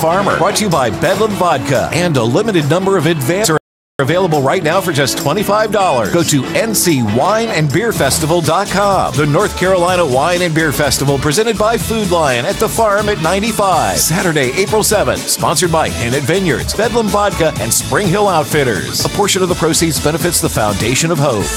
farmer. Brought to you by Bedlam Vodka. And a limited number of advances are available right now for just $25. Go to ncwineandbeerfestival.com. The North Carolina Wine and Beer Festival presented by Food Lion at the Farm at 95. Saturday, April 7th. Sponsored by Hennett Vineyards, Bedlam Vodka, and Spring Hill Outfitters. A portion of the proceeds benefits the Foundation of Hope.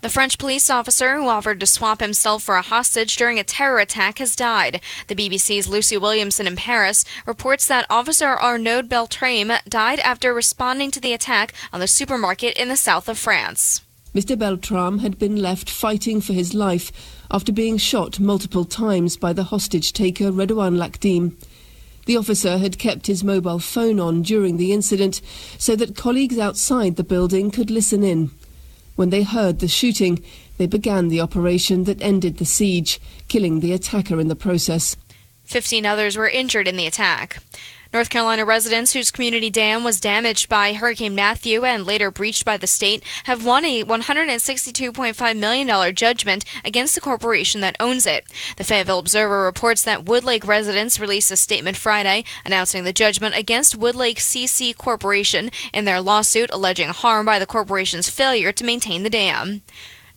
The French police officer who offered to swap himself for a hostage during a terror attack has died. The BBC's Lucy Williamson in Paris reports that Officer Arnaud Beltrame died after responding to the attack on the supermarket in the south of France. Mr. Beltrame had been left fighting for his life after being shot multiple times by the hostage-taker Redouane Lakdim. The officer had kept his mobile phone on during the incident so that colleagues outside the building could listen in. When they heard the shooting, they began the operation that ended the siege, killing the attacker in the process. 15 others were injured in the attack. North Carolina residents whose community dam was damaged by Hurricane Matthew and later breached by the state have won a $162.5 million judgment against the corporation that owns it. The Fayetteville Observer reports that Woodlake residents released a statement Friday announcing the judgment against Woodlake CC Corporation in their lawsuit alleging harm by the corporation's failure to maintain the dam.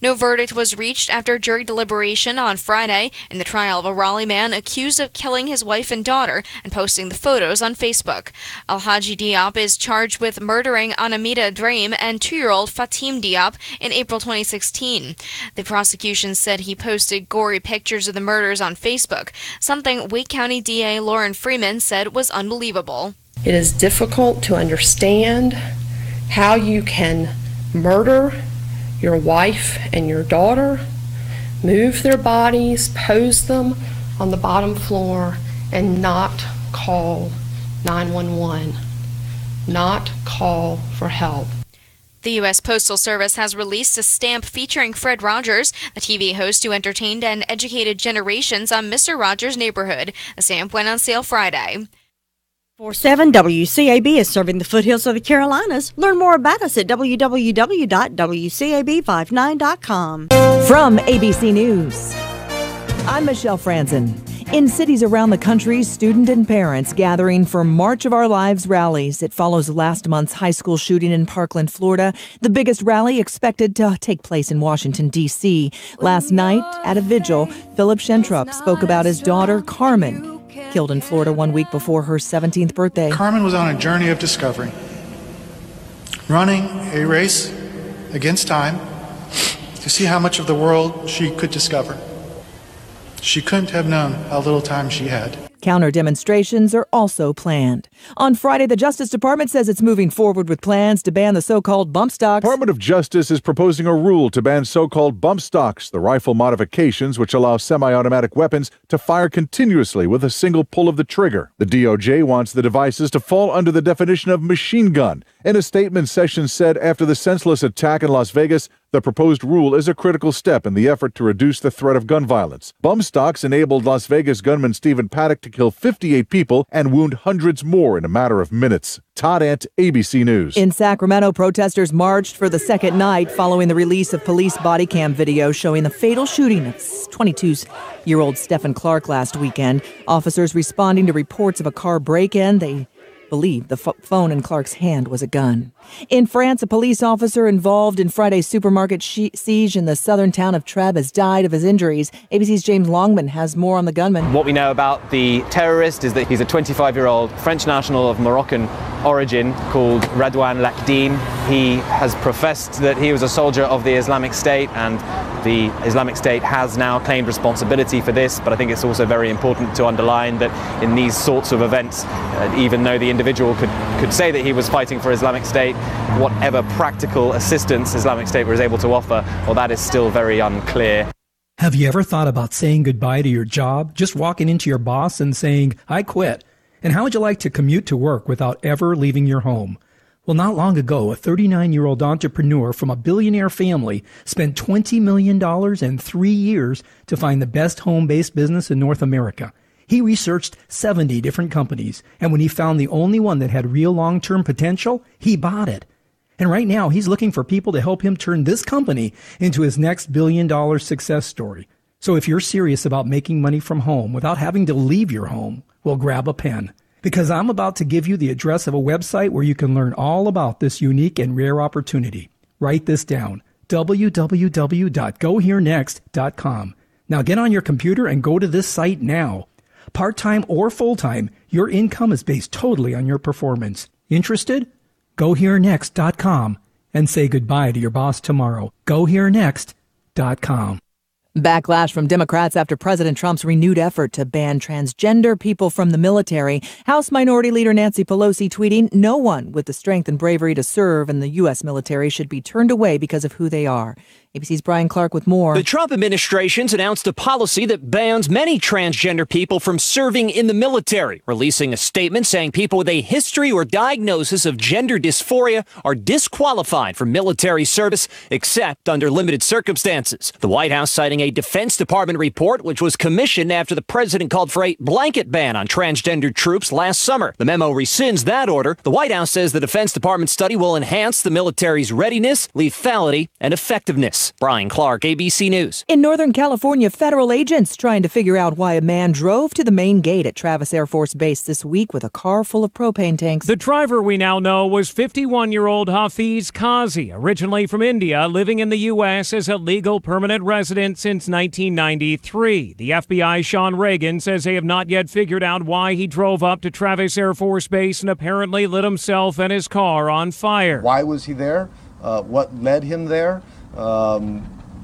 No verdict was reached after jury deliberation on Friday in the trial of a Raleigh man accused of killing his wife and daughter and posting the photos on Facebook. Alhaji Diop is charged with murdering Anamita Dream and 2-year-old Fatim Diop in April 2016. The prosecution said he posted gory pictures of the murders on Facebook, something Wake County DA Lauren Freeman said was unbelievable. It is difficult to understand how you can murder your wife and your daughter, move their bodies, pose them on the bottom floor, and not call 911, not call for help. The U.S. Postal Service has released a stamp featuring Fred Rogers, the TV host who entertained and educated generations on Mr. Rogers' Neighborhood. The stamp went on sale Friday. 4-7 WCAB is serving the foothills of the Carolinas. Learn more about us at www.wcab59.com. From ABC News, I'm Michelle Franzen. In cities around the country, student and parents gathering for March of Our Lives rallies. It follows last month's high school shooting in Parkland, Florida. The biggest rally expected to take place in Washington, D.C. Last night, at a vigil, Philip Shentrup spoke about his daughter, Carmen, killed in Florida 1 week before her 17th birthday. Carmen was on a journey of discovery, running a race against time to see how much of the world she could discover. She couldn't have known how little time she had. Counter demonstrations are also planned. On Friday, the Justice Department says it's moving forward with plans to ban the so-called bump stocks. Department of Justice is proposing a rule to ban so-called bump stocks, the rifle modifications which allow semi-automatic weapons to fire continuously with a single pull of the trigger. The DOJ wants the devices to fall under the definition of machine gun. In a statement, Sessions said after the senseless attack in Las Vegas, the proposed rule is a critical step in the effort to reduce the threat of gun violence. Bump stocks enabled Las Vegas gunman Stephen Paddock to kill 58 people and wound hundreds more in a matter of minutes. Todd Ant, ABC News. In Sacramento, protesters marched for the second night following the release of police body cam video showing the fatal shooting of 22-year-old Stephen Clark last weekend. Officers responding to reports of a car break-in. They believe the phone in Clark's hand was a gun. In France, a police officer involved in Friday's supermarket siege in the southern town of Trèbes has died of his injuries. ABC's James Longman has more on the gunman. What we know about the terrorist is that he's a 25-year-old French national of Moroccan origin called Redouane Lakdim. He has professed that he was a soldier of the Islamic State, and the Islamic State has now claimed responsibility for this. But I think it's also very important to underline that in these sorts of events, even though the individual could say that he was fighting for Islamic State, whatever practical assistance Islamic State was able to offer, well, that is still very unclear. Have you ever thought about saying goodbye to your job? Just walking into your boss and saying, I quit. And how would you like to commute to work without ever leaving your home? Well, not long ago, a 39-year-old entrepreneur from a billionaire family spent $20 million in 3 years to find the best home-based business in North America. He researched 70 different companies, and when he found the only one that had real long-term potential, he bought it. And right now, he's looking for people to help him turn this company into his next billion-dollar success story. So if you're serious about making money from home without having to leave your home, Well, grab a pen, because I'm about to give you the address of a website where you can learn all about this unique and rare opportunity. Write this down, www.goherenext.com. Now get on your computer and go to this site now. Part-time or full-time, your income is based totally on your performance. Interested? GoHereNext.com and say goodbye to your boss tomorrow. GoHereNext.com. Backlash from Democrats after President Trump's renewed effort to ban transgender people from the military. House Minority Leader Nancy Pelosi tweeting, "No one with the strength and bravery to serve in the U.S. military should be turned away because of who they are." ABC's Brian Clark with more. The Trump administration's announced a policy that bans many transgender people from serving in the military, releasing a statement saying people with a history or diagnosis of gender dysphoria are disqualified from military service, except under limited circumstances. The White House citing a Defense Department report, which was commissioned after the president called for a blanket ban on transgender troops last summer. The memo rescinds that order. The White House says the Defense Department study will enhance the military's readiness, lethality, and effectiveness. Brian Clark, ABC News. In Northern California, federal agents trying to figure out why a man drove to the main gate at Travis Air Force Base this week with a car full of propane tanks. The driver we now know was 51-year-old Hafiz Kazi, originally from India, living in the U.S. as a legal permanent resident since 1993. The FBI's Sean Reagan says they have not yet figured out why he drove up to Travis Air Force Base and apparently lit himself and his car on fire. Why was he there? What led him there?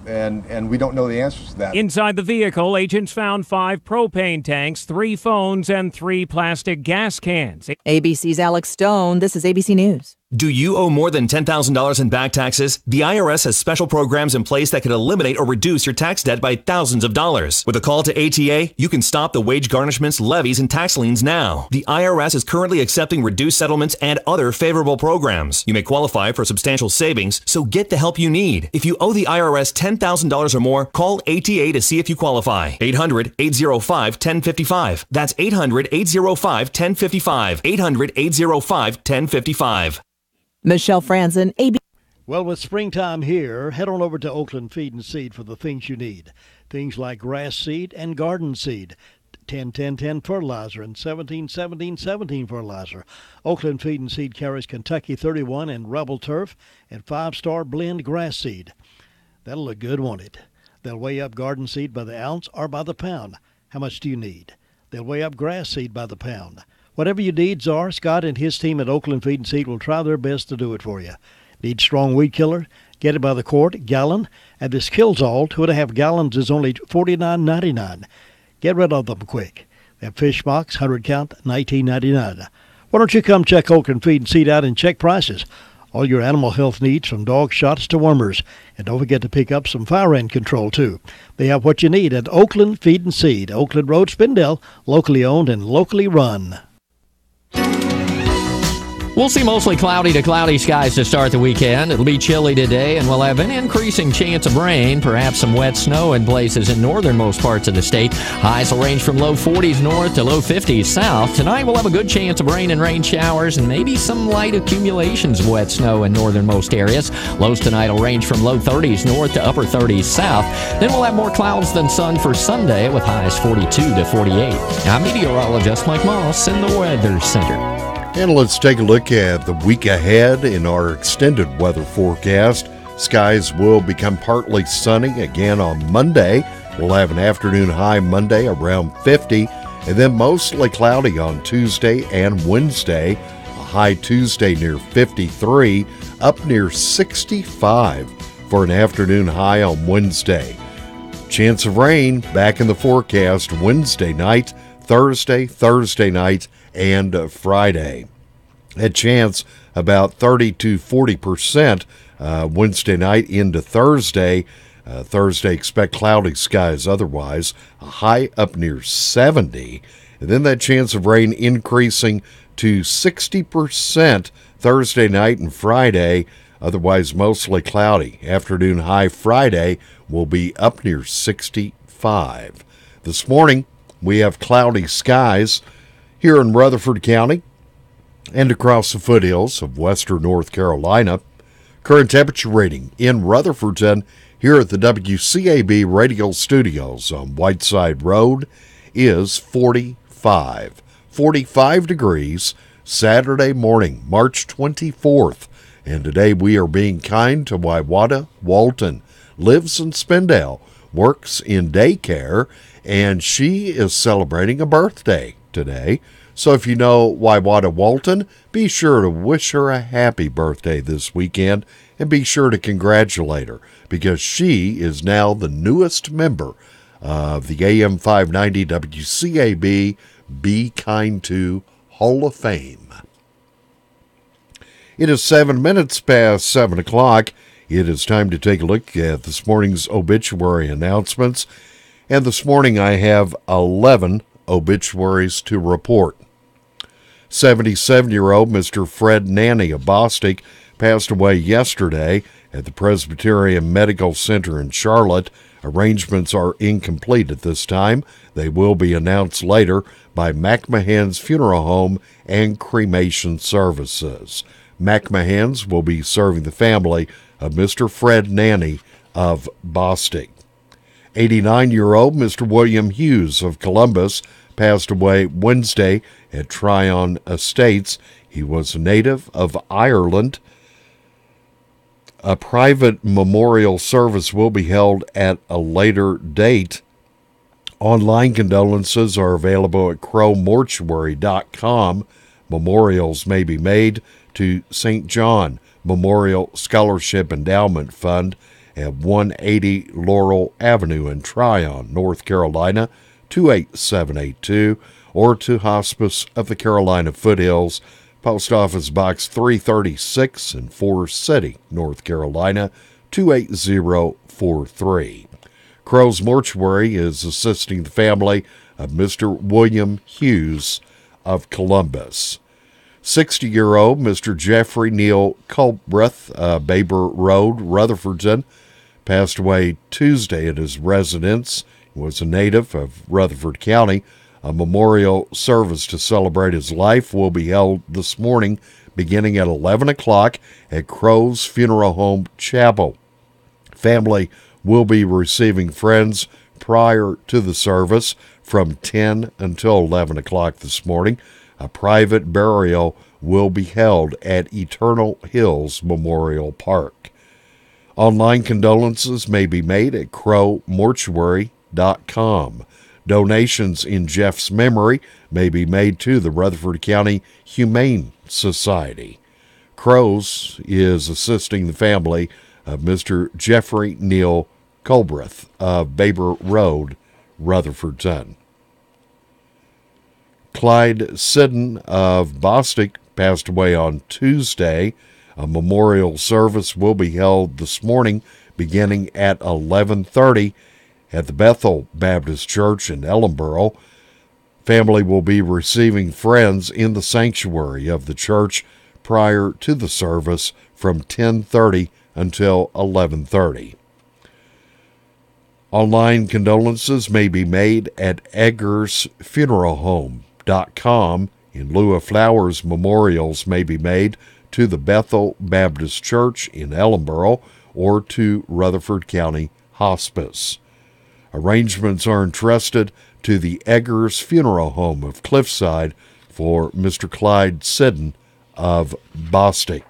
And we don't know the answers to that. Inside the vehicle, agents found 5 propane tanks, 3 phones, and 3 plastic gas cans. ABC's Alex Stone. This is ABC News. Do you owe more than $10,000 in back taxes? The IRS has special programs in place that could eliminate or reduce your tax debt by thousands of dollars. With a call to ATA, you can stop the wage garnishments, levies, and tax liens now. The IRS is currently accepting reduced settlements and other favorable programs. You may qualify for substantial savings, so get the help you need. If you owe the IRS $10,000 or more, call ATA to see if you qualify. 800-805-1055. That's 800-805-1055. 800-805-1055. Michelle Franzen, ABC. Well, with springtime here, head on over to Oakland Feed and Seed for the things you need. Things like grass seed and garden seed, 10-10-10 fertilizer and 17-17-17 fertilizer. Oakland Feed and Seed carries Kentucky 31 and Rebel Turf and 5-star blend grass seed. That'll look good, won't it? They'll weigh up garden seed by the ounce or by the pound. How much do you need? They'll weigh up grass seed by the pound. Whatever your needs are, Scott and his team at Oakland Feed and Seed will try their best to do it for you. Need strong weed killer? Get it by the quart, gallon, and this kills all. 2.5 gallons is only $49.99. Get rid of them quick. That fish box, 100 count, $19.99. Why don't you come check Oakland Feed and Seed out and check prices? All your animal health needs, from dog shots to wormers. And don't forget to pick up some fire ant control, too. They have what you need at Oakland Feed and Seed, Oakland Road, Spindale, locally owned and locally run. We'll see mostly cloudy to cloudy skies to start the weekend. It'll be chilly today, and we'll have an increasing chance of rain, perhaps some wet snow in places in northernmost parts of the state. Highs will range from low 40s north to low 50s south. Tonight we'll have a good chance of rain and rain showers and maybe some light accumulations of wet snow in northernmost areas. Lows tonight will range from low 30s north to upper 30s south. Then we'll have more clouds than sun for Sunday with highs 42 to 48. I'm meteorologist Mike Moss in the Weather Center. And let's take a look at the week ahead in our extended weather forecast. Skies will become partly sunny again on Monday. We'll have an afternoon high Monday around 50, and then mostly cloudy on Tuesday and Wednesday. A high Tuesday near 53, up near 65 for an afternoon high on Wednesday. Chance of rain back in the forecast Wednesday night, Thursday night, and Friday. A chance about 30 to 40% Wednesday night into Thursday. Thursday, expect cloudy skies otherwise. A high up near 70. And then that chance of rain increasing to 60% Thursday night and Friday. Otherwise, mostly cloudy. Afternoon high Friday will be up near 65. This morning, we have cloudy skies here in Rutherford County and across the foothills of western North Carolina. Current temperature reading in Rutherfordton here at the WCAB radio studios on Whiteside Road is 45. 45 degrees Saturday morning, March 24th. And today we are being kind to Waiwata Walton. Lives in Spindale, works in daycare, and she is celebrating a birthday today. So if you know Waiwata Walton, be sure to wish her a happy birthday this weekend, and be sure to congratulate her, because she is now the newest member of the AM 590 WCAB Be Kind To Hall of Fame. It is 7 minutes past 7 o'clock. It is time to take a look at this morning's obituary announcements. And this morning I have 11 obituaries to report. 77-year-old Mr. Fred Nanny of Bostic passed away yesterday at the Presbyterian Medical Center in Charlotte. Arrangements are incomplete at this time. They will be announced later by McMahon's Funeral Home and Cremation Services. McMahon's will be serving the family of Mr. Fred Nanny of Bostic. 89-year-old Mr. William Hughes of Columbus passed away Wednesday at Tryon Estates. He was a native of Ireland. A private memorial service will be held at a later date. Online condolences are available at crowmortuary.com. Memorials may be made to St. John Memorial Scholarship Endowment Fund at 180 Laurel Avenue in Tryon, North Carolina, 28782, or to Hospice of the Carolina Foothills, Post Office Box 336 in Forest City, North Carolina, 28043. Crow's Mortuary is assisting the family of Mr. William Hughes of Columbus. 60-year-old Mr. Jeffrey Neal Culbreth, Baber Road, Rutherfordton, passed away Tuesday at his residence. He was a native of Rutherford County. A memorial service to celebrate his life will be held this morning beginning at 11 o'clock at Crow's Funeral Home Chapel. Family will be receiving friends prior to the service from 10 until 11 o'clock this morning. A private burial will be held at Eternal Hills Memorial Park. Online condolences may be made at crowmortuary.com. Donations in Jeff's memory may be made to the Rutherford County Humane Society. Crow's is assisting the family of Mr. Jeffrey Neal Culbreth of Baber Road, Rutherfordton. Clyde Sidden of Bostic passed away on Tuesday. A memorial service will be held this morning beginning at 11:30 at the Bethel Baptist Church in Ellenboro. Family will be receiving friends in the sanctuary of the church prior to the service from 10:30 until 11:30. Online condolences may be made at eggersfuneralhome.com. In lieu of flowers, memorials may be made to the Bethel Baptist Church in Ellenboro or to Rutherford County Hospice. Arrangements are entrusted to the Eggers Funeral Home of Cliffside for Mr. Clyde Sidden of Bostic.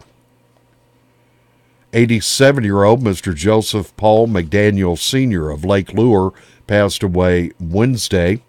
87-year-old Mr. Joseph Paul McDaniel Sr. of Lake Lure passed away Wednesday.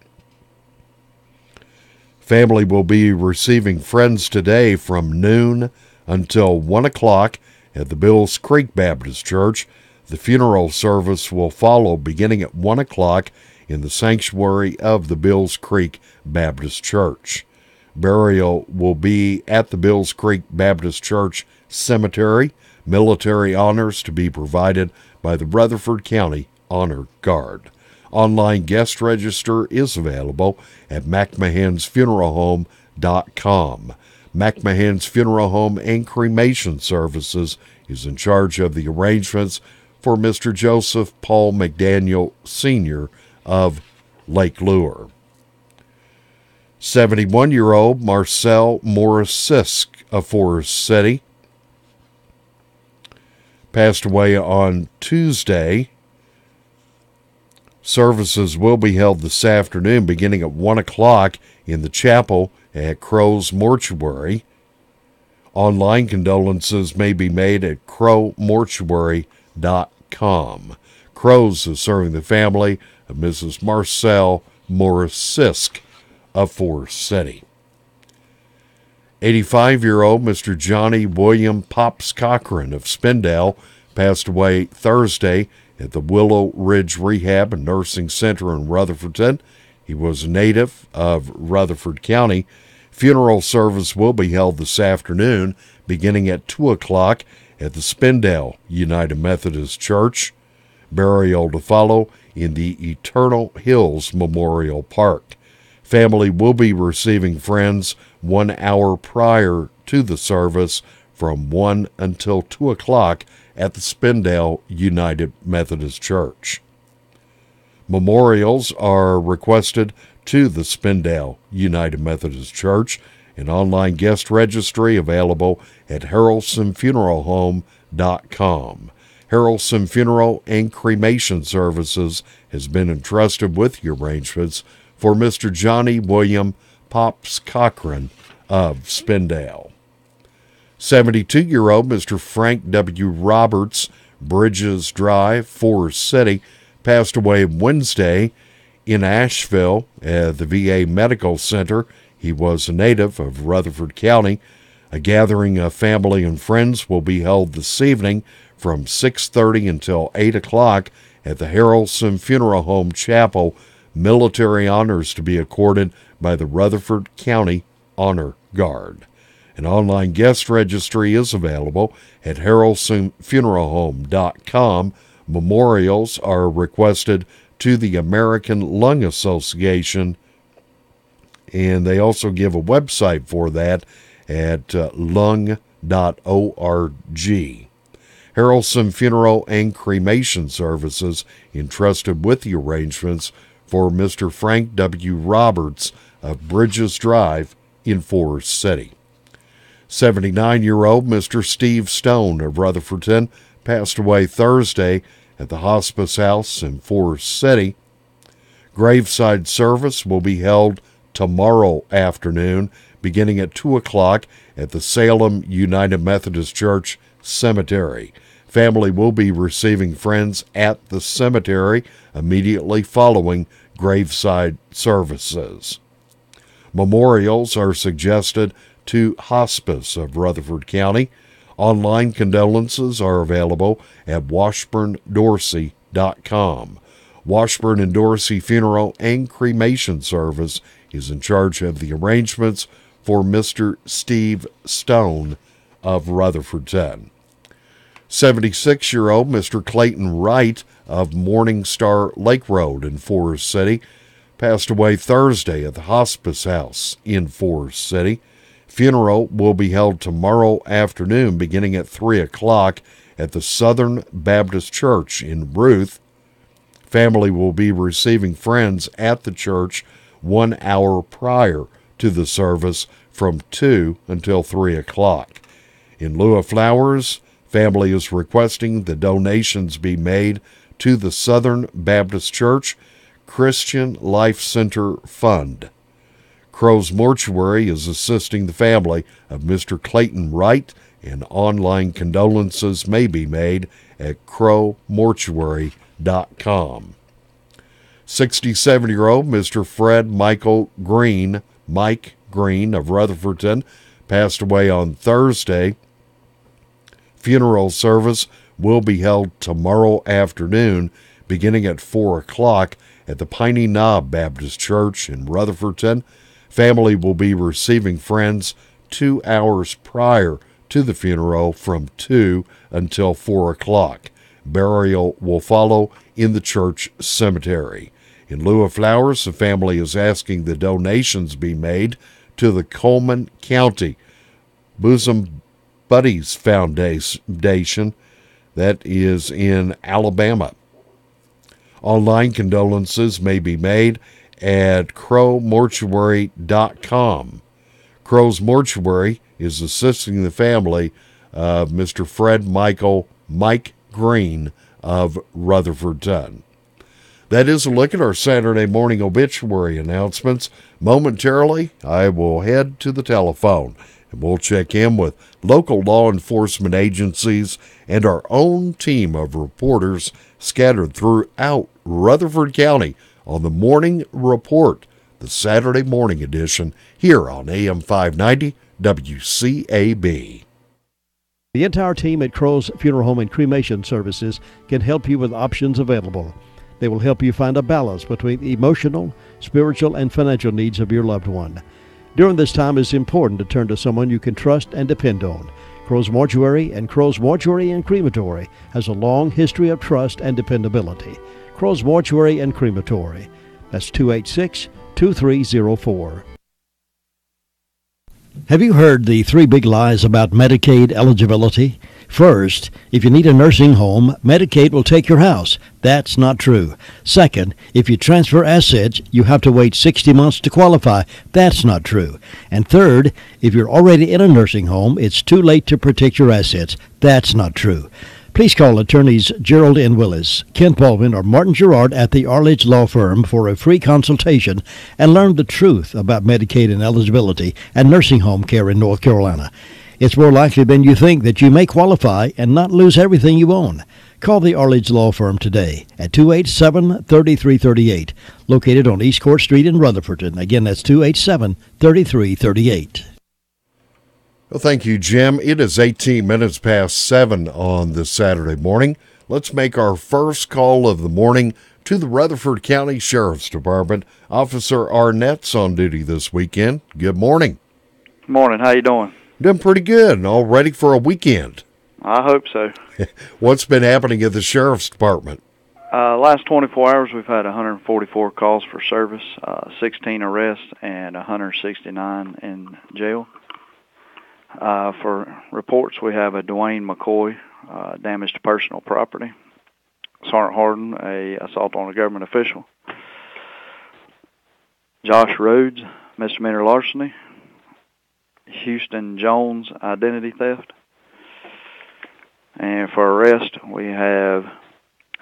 Family will be receiving friends today from noon until 1 o'clock at the Bills Creek Baptist Church. The funeral service will follow beginning at 1 o'clock in the sanctuary of the Bills Creek Baptist Church. Burial will be at the Bills Creek Baptist Church Cemetery. Military honors to be provided by the Rutherford County Honor Guard. Online guest register is available at McMahansFuneralHome.com. McMahon's Funeral Home and Cremation Services is in charge of the arrangements for Mr. Joseph Paul McDaniel Sr. of Lake Lure. 71-year-old Marcel Morris Sisk of Forest City passed away on Tuesday. Services will be held this afternoon beginning at 1 o'clock in the chapel at Crow's Mortuary. Online condolences may be made at crowmortuary.com. Crow's is serving the family of Mrs. Marcel Morris-Sisk of Forest City. 85-year-old Mr. Johnny William Pops Cochran of Spindale passed away Thursday at the Willow Ridge Rehab and Nursing Center in Rutherfordton. He was a native of Rutherford County. Funeral service will be held this afternoon, beginning at 2 o'clock at the Spindale United Methodist Church. Burial to follow in the Eternal Hills Memorial Park. Family will be receiving friends 1 hour prior to the service from 1 until 2 o'clock at the Spindale United Methodist Church. Memorials are requested to the Spindale United Methodist Church. An online guest registry available at harrelsonfuneralhome.com. Harrelson Funeral and Cremation Services has been entrusted with the arrangements for Mr. Johnny William Pops Cochran of Spindale. 72-year-old Mr. Frank W. Roberts, Bridges Drive, Forest City, passed away Wednesday in Asheville at the VA Medical Center. He was a native of Rutherford County. A gathering of family and friends will be held this evening from 6:30 until 8 o'clock at the Harrelson Funeral Home Chapel. Military honors to be accorded by the Rutherford County Honor Guard. An online guest registry is available at harrelsonfuneralhome.com. Memorials are requested to the American Lung Association, and they also give a website for that at lung.org. Harrelson Funeral and Cremation Services entrusted with the arrangements for Mr. Frank W. Roberts of Bridges Drive in Forest City. 79-year-old Mr. Steve Stone of Rutherfordton passed away Thursday at the Hospice House in Forest City. Graveside service will be held tomorrow afternoon, beginning at 2 o'clock at the Salem United Methodist Church Cemetery. Family will be receiving friends at the cemetery immediately following graveside services. Memorials are suggested to Hospice of Rutherford County. Online condolences are available at washburndorsey.com. Washburn and Dorsey Funeral and Cremation Service is in charge of the arrangements for Mr. Steve Stone of Rutherfordton. 76-year-old Mr. Clayton Wright of Morning Star Lake Road in Forest City passed away Thursday at the Hospice House in Forest City. Funeral will be held tomorrow afternoon beginning at 3 o'clock at the Southern Baptist Church in Ruth. Family will be receiving friends at the church 1 hour prior to the service from 2 until 3 o'clock. In lieu of flowers, family is requesting the donations be made to the Southern Baptist Church Christian Life Center Fund. Crow's Mortuary is assisting the family of Mr. Clayton Wright, and online condolences may be made at crowmortuary.com. 67-year-old Mr. Fred Michael Green, Mike Green of Rutherfordton, passed away on Thursday. Funeral service will be held tomorrow afternoon, beginning at 4 o'clock at the Piney Knob Baptist Church in Rutherfordton. Family will be receiving friends 2 hours prior to the funeral from 2 until 4 o'clock. Burial will follow in the church cemetery. In lieu of flowers, the family is asking the donations be made to the Coleman County Bosom Buddies Foundation that is in Alabama. Online condolences may be made at crowmortuary.com. Crow's Mortuary is assisting the family of Mr. Fred Michael Mike Green of Rutherfordton. That is a look at our Saturday morning obituary announcements. Momentarily, I will head to the telephone, and we'll check in with local law enforcement agencies and our own team of reporters scattered throughout Rutherford County on the Morning Report, the Saturday morning edition, here on AM 590 WCAB. The entire team at Crow's Funeral Home and Cremation Services can help you with options available. They will help you find a balance between the emotional, spiritual, and financial needs of your loved one. During this time, it's important to turn to someone you can trust and depend on. Crow's Mortuary and Crow's Mortuary and Crematory has a long history of trust and dependability. Crow's Mortuary and Crematory. That's 286-2304. Have you heard the 3 big lies about Medicaid eligibility? First, if you need a nursing home, Medicaid will take your house. That's not true. Second, if you transfer assets, you have to wait 60 months to qualify. That's not true. And third, if you're already in a nursing home, it's too late to protect your assets. That's not true. Please call attorneys Gerald N. Willis, Kent Baldwin, or Martin Gerard at the Arledge Law Firm for a free consultation and learn the truth about Medicaid and eligibility and nursing home care in North Carolina. It's more likely than you think that you may qualify and not lose everything you own. Call the Arledge Law Firm today at 287-3338, located on East Court Street in Rutherford. Again, that's 287-3338. Well, thank you, Jim. It is 18 minutes past 7 on this Saturday morning. Let's make our first call of the morning to the Rutherford County Sheriff's Department. Officer Arnett's on duty this weekend. Good morning. Morning. How you doing? Doing pretty good and all ready for a weekend. I hope so. What's been happening at the Sheriff's Department? Last 24 hours, we've had 144 calls for service, 16 arrests, and 169 in jail. For reports, we have a Dwayne McCoy, damage to personal property. Sergeant Harden, a assault on a government official. Josh Rhodes, misdemeanor larceny. Houston Jones, identity theft. And for arrest, we have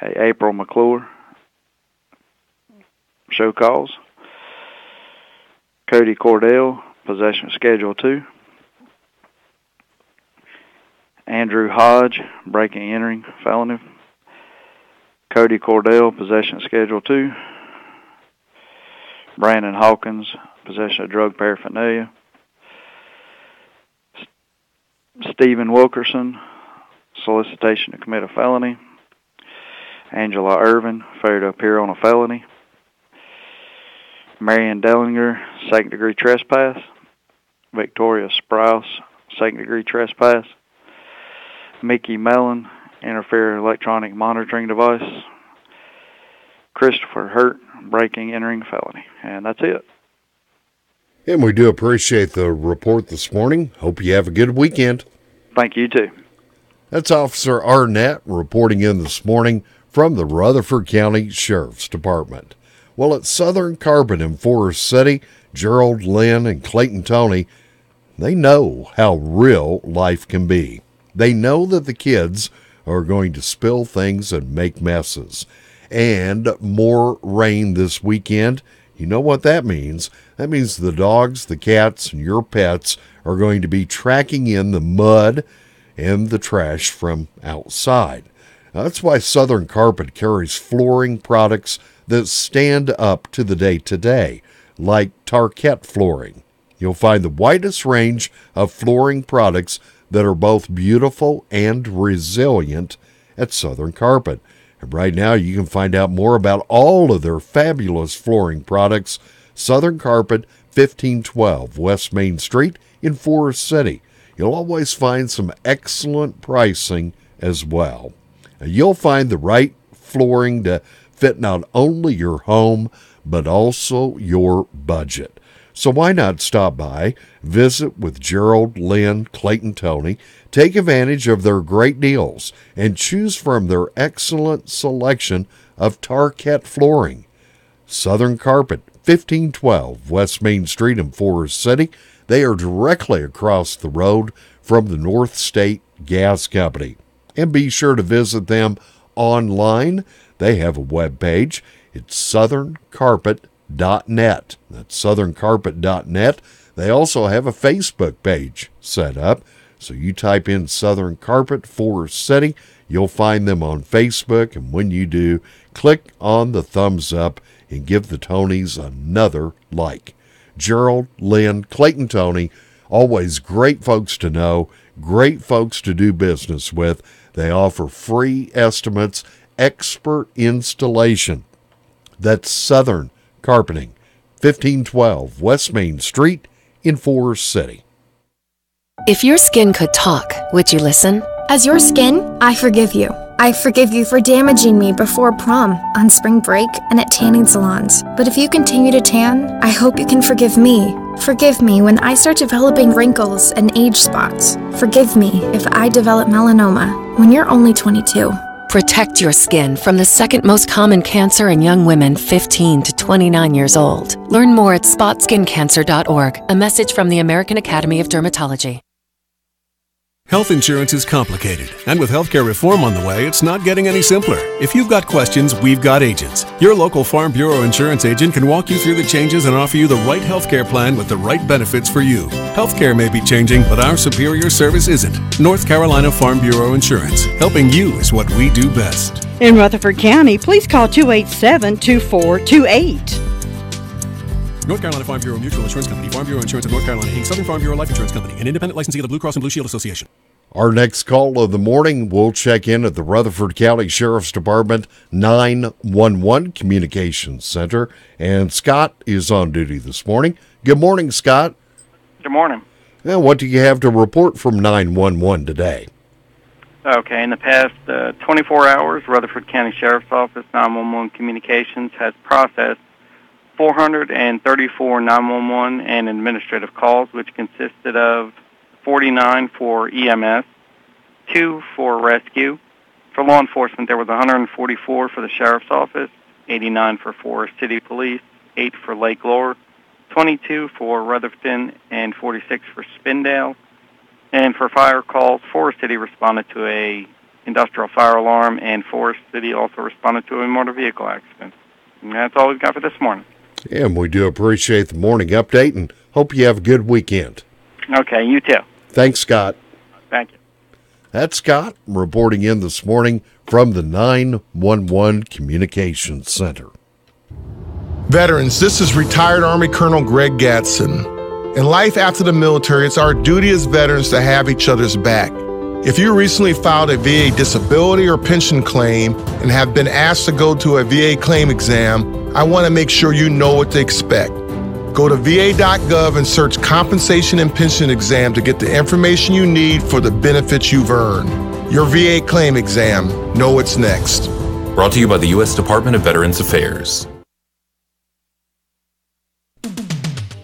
a April McClure, show cause. Cody Cordell, possession of Schedule 2. Andrew Hodge, breaking and entering felony. Cody Cordell, possession of Schedule 2. Brandon Hawkins, possession of drug paraphernalia. Stephen Wilkerson, solicitation to commit a felony. Angela Irvin, failure to appear on a felony. Marion Dellinger, second-degree trespass. Victoria Sprouse, second-degree trespass. Mickey Mellon, interfere electronic monitoring device. Christopher Hurt, breaking, entering felony. And that's it. And we do appreciate the report this morning. Hope you have a good weekend. Thank you, too. That's Officer Arnett reporting in this morning from the Rutherford County Sheriff's Department. Well, at Southern Carbon in Forest City, Gerald, Lynn, and Clayton Tony, they know how real life can be. They know that the kids are going to spill things and make messes. And more rain this weekend. You know what that means? That means the dogs, the cats, and your pets are going to be tracking in the mud and the trash from outside. Now, that's why Southern Carpet carries flooring products that stand up to the day today, like Tarkett flooring. You'll find the widest range of flooring products that are both beautiful and resilient at Southern Carpet. And right now you can find out more about all of their fabulous flooring products. Southern Carpet, 1512 West Main Street in Forest City. You'll always find some excellent pricing as well. You'll find the right flooring to fit not only your home, but also your budget. So why not stop by, visit with Gerald, Lynn, Clayton, Tony, take advantage of their great deals, and choose from their excellent selection of Tarkett flooring. Southern Carpet, 1512 West Main Street in Forest City. They are directly across the road from the North State Gas Company. And be sure to visit them online. They have a web page. It's southerncarpet.net. That's southerncarpet.net. They also have a Facebook page set up. So you type in Southern Carpet Forest City, you'll find them on Facebook, and when you do, click on the thumbs up and give the Tonys another like. Gerald, Lynn, Clayton, Tony, always great folks to know, great folks to do business with. They offer free estimates, expert installation. That's Southern Carpeting, 1512 West Main Street in Forest City. If your skin could talk, would you listen? As your skin, I forgive you. I forgive you for damaging me before prom, on spring break, and at tanning salons. But if you continue to tan, I hope you can forgive me. Forgive me when I start developing wrinkles and age spots. Forgive me if I develop melanoma when you're only 22. Protect your skin from the second most common cancer in young women 15 to 29 years old. Learn more at spotskincancer.org. A message from the American Academy of Dermatology. Health insurance is complicated, and with healthcare reform on the way, it's not getting any simpler. If you've got questions, we've got agents. Your local Farm Bureau insurance agent can walk you through the changes and offer you the right healthcare plan with the right benefits for you. Healthcare may be changing, but our superior service isn't. North Carolina Farm Bureau Insurance. Helping you is what we do best. In Rutherford County, please call 287-2428. North Carolina Farm Bureau Mutual Insurance Company, Farm Bureau Insurance of North Carolina, Inc., Southern Farm Bureau Life Insurance Company, an independent licensee of the Blue Cross and Blue Shield Association. Our next call of the morning, we'll check in at the Rutherford County Sheriff's Department 911 Communications Center, and Scott is on duty this morning. Good morning, Scott. Good morning. Now, what do you have to report from 911 today? Okay, in the past 24 hours, Rutherford County Sheriff's Office 911 Communications has processed 434 911 and administrative calls, which consisted of 49 for EMS, 2 for rescue. For law enforcement, there was 144 for the Sheriff's Office, 89 for Forest City Police, 8 for Lake Lore, 22 for Rutherford, and 46 for Spindale. And for fire calls, Forest City responded to a industrial fire alarm, and Forest City also responded to a motor vehicle accident. And that's all we've got for this morning. And we do appreciate the morning update and hope you have a good weekend. Okay, you too. Thanks, Scott. Thank you. That's Scott reporting in this morning from the 911 Communications Center. Veterans, this is retired Army Colonel Greg Gadsden. In life after the military, it's our duty as veterans to have each other's back. If you recently filed a VA disability or pension claim and have been asked to go to a VA claim exam, I want to make sure you know what to expect. Go to va.gov and search compensation and pension exam to get the information you need for the benefits you've earned. Your VA claim exam. Know what's next. Brought to you by the U.S. Department of Veterans Affairs.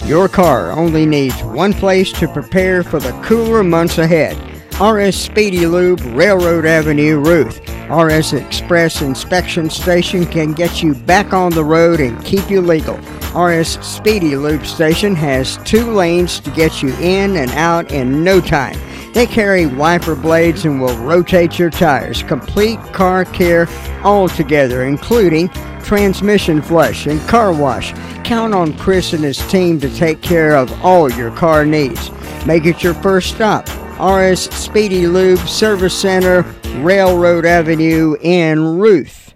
Your car only needs one place to prepare for the cooler months ahead. RS Speedy Lube, Railroad Avenue, Ruth. RS Express Inspection Station can get you back on the road and keep you legal. RS Speedy Lube Station has 2 lanes to get you in and out in no time. They carry wiper blades and will rotate your tires. Complete car care altogether, including transmission flush and car wash. Count on Chris and his team to take care of all your car needs. Make it your first stop. RS Speedy Lube Service Center, Railroad Avenue in Ruth.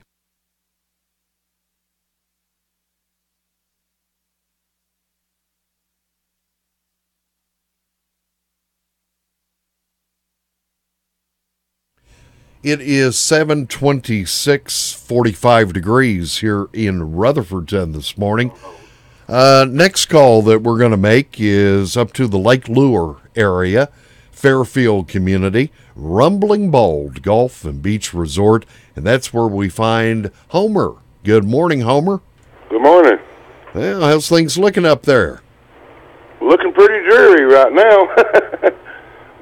It is 7:26, 45 degrees here in Rutherfordton this morning. Next call that we're going to make is up to the Lake Lure area, Fairfield community, Rumbling Bold Golf and Beach Resort, and that's where we find Homer. Good morning, Homer. Good morning. Well, how's things looking up there? Looking pretty dreary right now.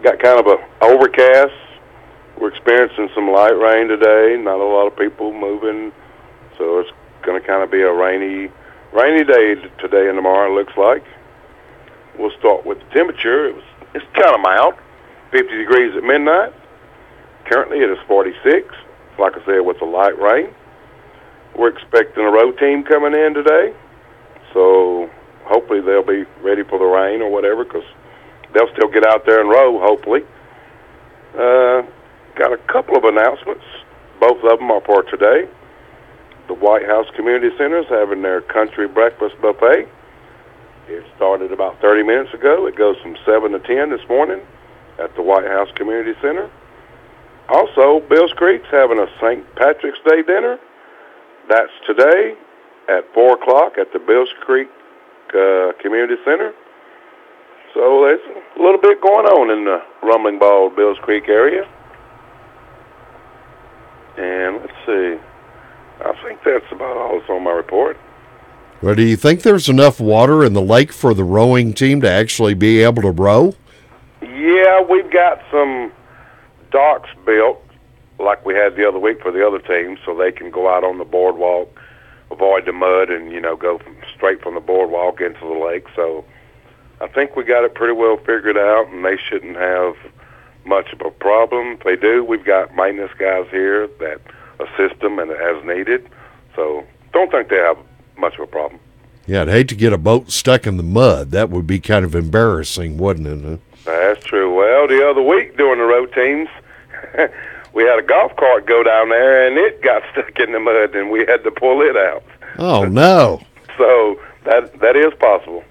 Got kind of a overcast. We're experiencing some light rain today. Not a lot of people moving, so it's going to kind of be a rainy day today and tomorrow, it looks like. We'll start with the temperature. It's kind of mild, 50 degrees at midnight. Currently it is 46, like I said, with the light rain. we're expecting a row team coming in today. So hopefully they'll be ready for the rain or whatever, because they'll still get out there and row, hopefully. Got a couple of announcements. Both of them are for today. The White House Community Center is having their country breakfast buffet. It started about 30 minutes ago. It goes from 7 to 10 this morning at the White House Community Center. Also, Bills Creek's having a St. Patrick's Day dinner. That's today at 4 o'clock at the Bills Creek Community Center. So there's a little bit going on in the Rumbling Bald Bills Creek area. And let's see. I think that's about all that's on my report. Well, do you think there's enough water in the lake for the rowing team to actually be able to row? Yeah, we've got some docks built like we had the other week for the other teams, so they can go out on the boardwalk, avoid the mud, and, go straight from the boardwalk into the lake. So I think we got it pretty well figured out, and they shouldn't have much of a problem. If they do, we've got maintenance guys here that assist them and as needed. So don't think they have much of a problem. Yeah, I'd hate to get a boat stuck in the mud. That would be kind of embarrassing, wouldn't it? That's true. Well, the other week during the road teams, we had a golf cart go down there, and it got stuck in the mud, and we had to pull it out. Oh, no. So that is possible.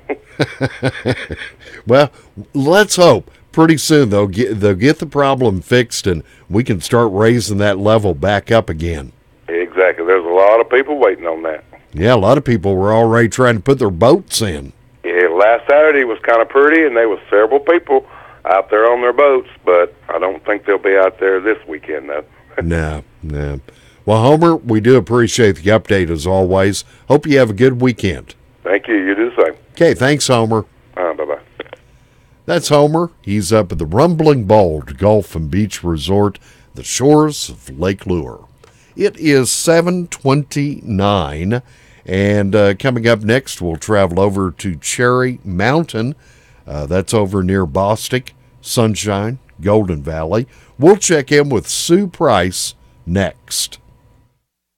Well, let's hope pretty soon they'll get the problem fixed, and we can start raising that level back up again. Exactly. There's a lot of people waiting on that. Yeah, a lot of people were already trying to put their boats in. Yeah, last Saturday was kind of pretty, and there was several people out there on their boats, but I don't think they'll be out there this weekend, though. No. Well, Homer, we do appreciate the update as always. Hope you have a good weekend. Thank you. You do the same. Okay, thanks, Homer. Bye-bye. That's Homer. He's up at the Rumbling Bald Golf and Beach Resort, the shores of Lake Lure. It is 7:29, and coming up next, we'll travel over to Cherry Mountain. That's over near Bostic, Sunshine, Golden Valley. We'll check in with Sue Price next.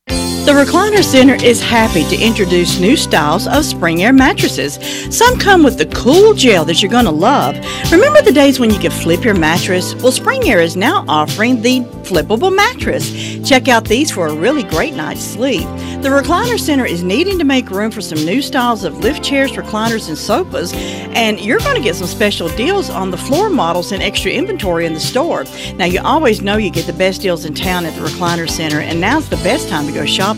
The Recliner Center is happy to introduce new styles of Spring Air mattresses. Some come with the cool gel that you're going to love. Remember the days when you could flip your mattress? Well, Spring Air is now offering the flippable mattress. Check out these for a really great night's sleep. The Recliner Center is needing to make room for some new styles of lift chairs, recliners, and sofas, and you're going to get some special deals on the floor models and extra inventory in the store. Now, you always know you get the best deals in town at the Recliner Center, and now's the best time to go shopping.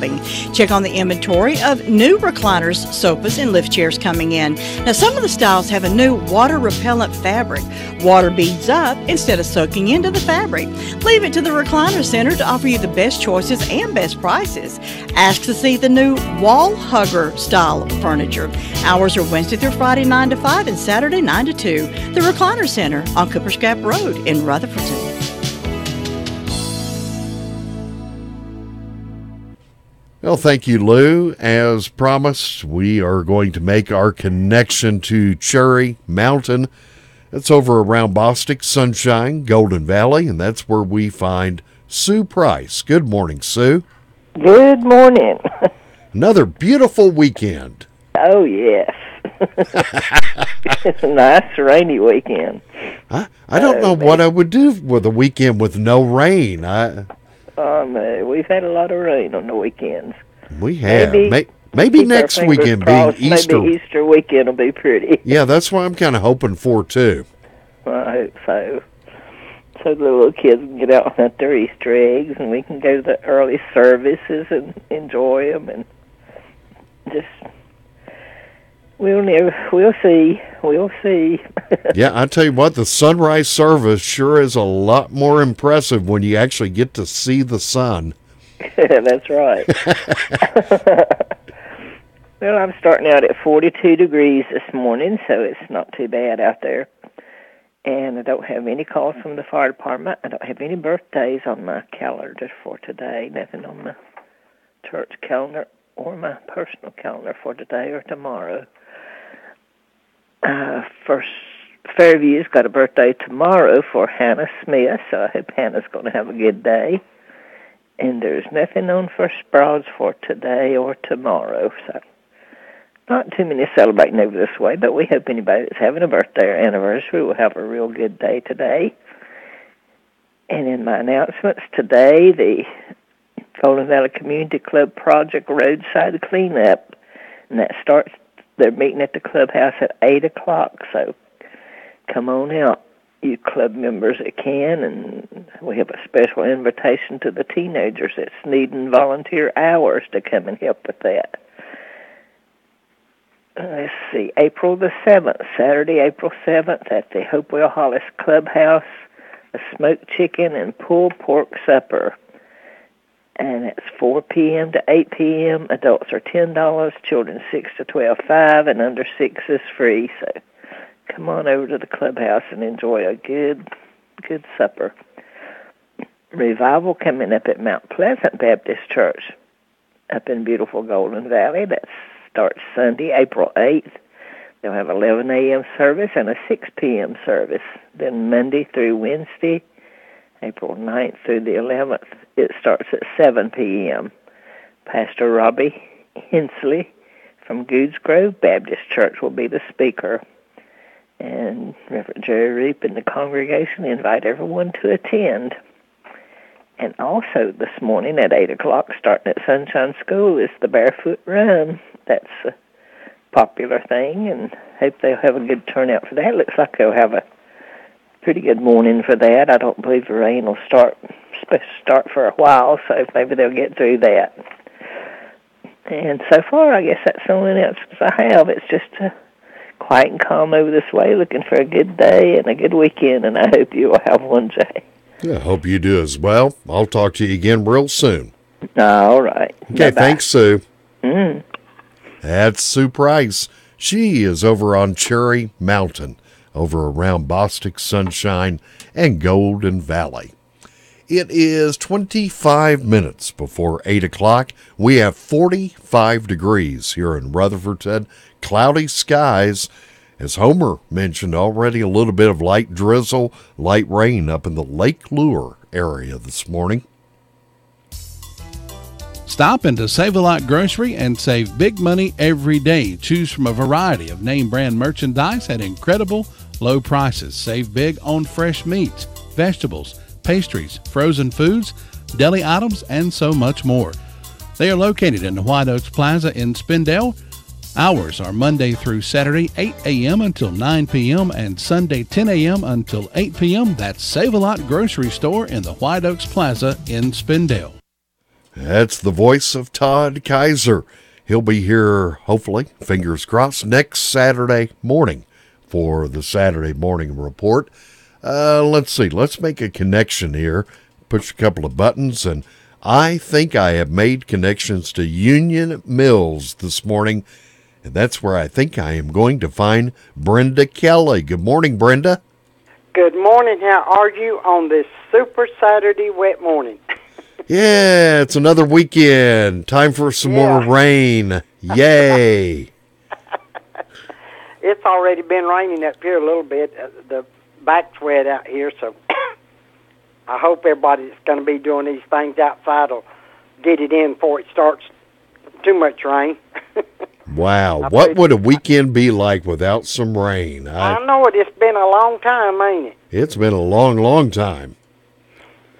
Check on the inventory of new recliners, sofas, and lift chairs coming in. Now, some of the styles have a new water-repellent fabric. Water beads up instead of soaking into the fabric. Leave it to the Recliner Center to offer you the best choices and best prices. Ask to see the new wall hugger style furniture. Hours are Wednesday through Friday 9 to 5 and Saturday 9 to 2. The Recliner Center on Cooper's Gap Road in Rutherfordton. Well, thank you, Lou. As promised, we are going to make our connection to Cherry Mountain. That's over around Bostic, Sunshine, Golden Valley, and that's where we find Sue Price. Good morning, Sue. Good morning. Another beautiful weekend. Oh, yes. It's a nice rainy weekend. I don't know what I would do with a weekend with no rain. We've had a lot of rain on the weekends. We have. Maybe next weekend being Easter. Maybe Easter weekend will be pretty. Yeah, that's what I'm kind of hoping for, too. Well, I hope so. So the little kids can get out and hunt their Easter eggs, and we can go to the early services and enjoy them, and just... We'll see. Yeah, I tell you what, the sunrise service sure is a lot more impressive when you actually get to see the sun. That's right. Well, I'm starting out at 42 degrees this morning, so it's not too bad out there. And I don't have any calls from the fire department. I don't have any birthdays on my calendar for today, nothing on my church calendar or my personal calendar for today or tomorrow. First, Fairview's got a birthday tomorrow for Hannah Smith, so I hope Hannah's going to have a good day. And there's nothing on for Sprouts for today or tomorrow, so not too many celebrating over this way, but we hope anybody that's having a birthday or anniversary will have a real good day today. And in my announcements today, the Folden Valley Community Club Project Roadside Cleanup, and that starts, they're meeting at the clubhouse at 8 o'clock, so come on out, you club members that can, and we have a special invitation to the teenagers that's needing volunteer hours to come and help with that. Let's see, April the 7th, Saturday, April 7th, at the Hopewell Hollis Clubhouse, a smoked chicken and pulled pork supper. And it's 4 p.m. to 8 p.m. Adults are $10, children 6 to 12, 5, and under 6 is free. So come on over to the clubhouse and enjoy a good supper. Revival coming up at Mount Pleasant Baptist Church up in beautiful Golden Valley. That starts Sunday, April 8th. They'll have 11 a.m. service and a 6 p.m. service. Then Monday through Wednesday, April 9th through the 11th, it starts at 7 p.m. Pastor Robbie Hensley from Goods Grove Baptist Church will be the speaker. And Reverend Jerry Reap and the congregation invite everyone to attend. And also this morning at 8 o'clock, starting at Sunshine School, is the Barefoot Run. That's a popular thing, and hope they'll have a good turnout for that. Looks like they'll have a pretty good morning for that. I don't believe the rain will supposed to start for a while, so maybe they'll get through that. And so far, I guess that's the only announcements I have. It's just quiet and calm over this way, looking for a good day and a good weekend, and I hope you will have one, Jay. Yeah, I hope you do as well. I'll talk to you again real soon. All right. Okay, Bye-bye. Thanks, Sue. Mm. That's Sue Price. She is over on Cherry Mountain, over around Bostic, Sunshine, and Golden Valley. It is 25 minutes before 8 o'clock. We have 45 degrees here in Rutherfordton. Cloudy skies. As Homer mentioned already, a little bit of light drizzle, light rain up in the Lake Lure area this morning. Stop into Save-A-Lot Grocery and save big money every day. Choose from a variety of name brand merchandise at incredible low prices. Save big on fresh meats, vegetables, pastries, frozen foods, deli items, and so much more. They are located in the White Oaks Plaza in Spindale. Hours are Monday through Saturday, 8 a.m. until 9 p.m. and Sunday, 10 a.m. until 8 p.m. That's Save-A-Lot Grocery Store in the White Oaks Plaza in Spindale. That's the voice of Todd Kaiser. He'll be here, hopefully, fingers crossed, next Saturday morning for the Saturday morning report. Let's see. Let's make a connection here. Push a couple of buttons, and I think I have made connections to Union Mills this morning, and that's where I think I am going to find Brenda Kelly. Good morning, Brenda. Good morning. How are you on this super Saturday wet morning? Yeah, it's another weekend. Time for some more rain. Yay. It's already been raining up here a little bit. The back's wet out here, so I hope everybody that's going to be doing these things outside will get it in before it starts too much rain. Wow. What would a weekend be like without some rain? I know it. It's been a long time, ain't it? It's been a long, long time.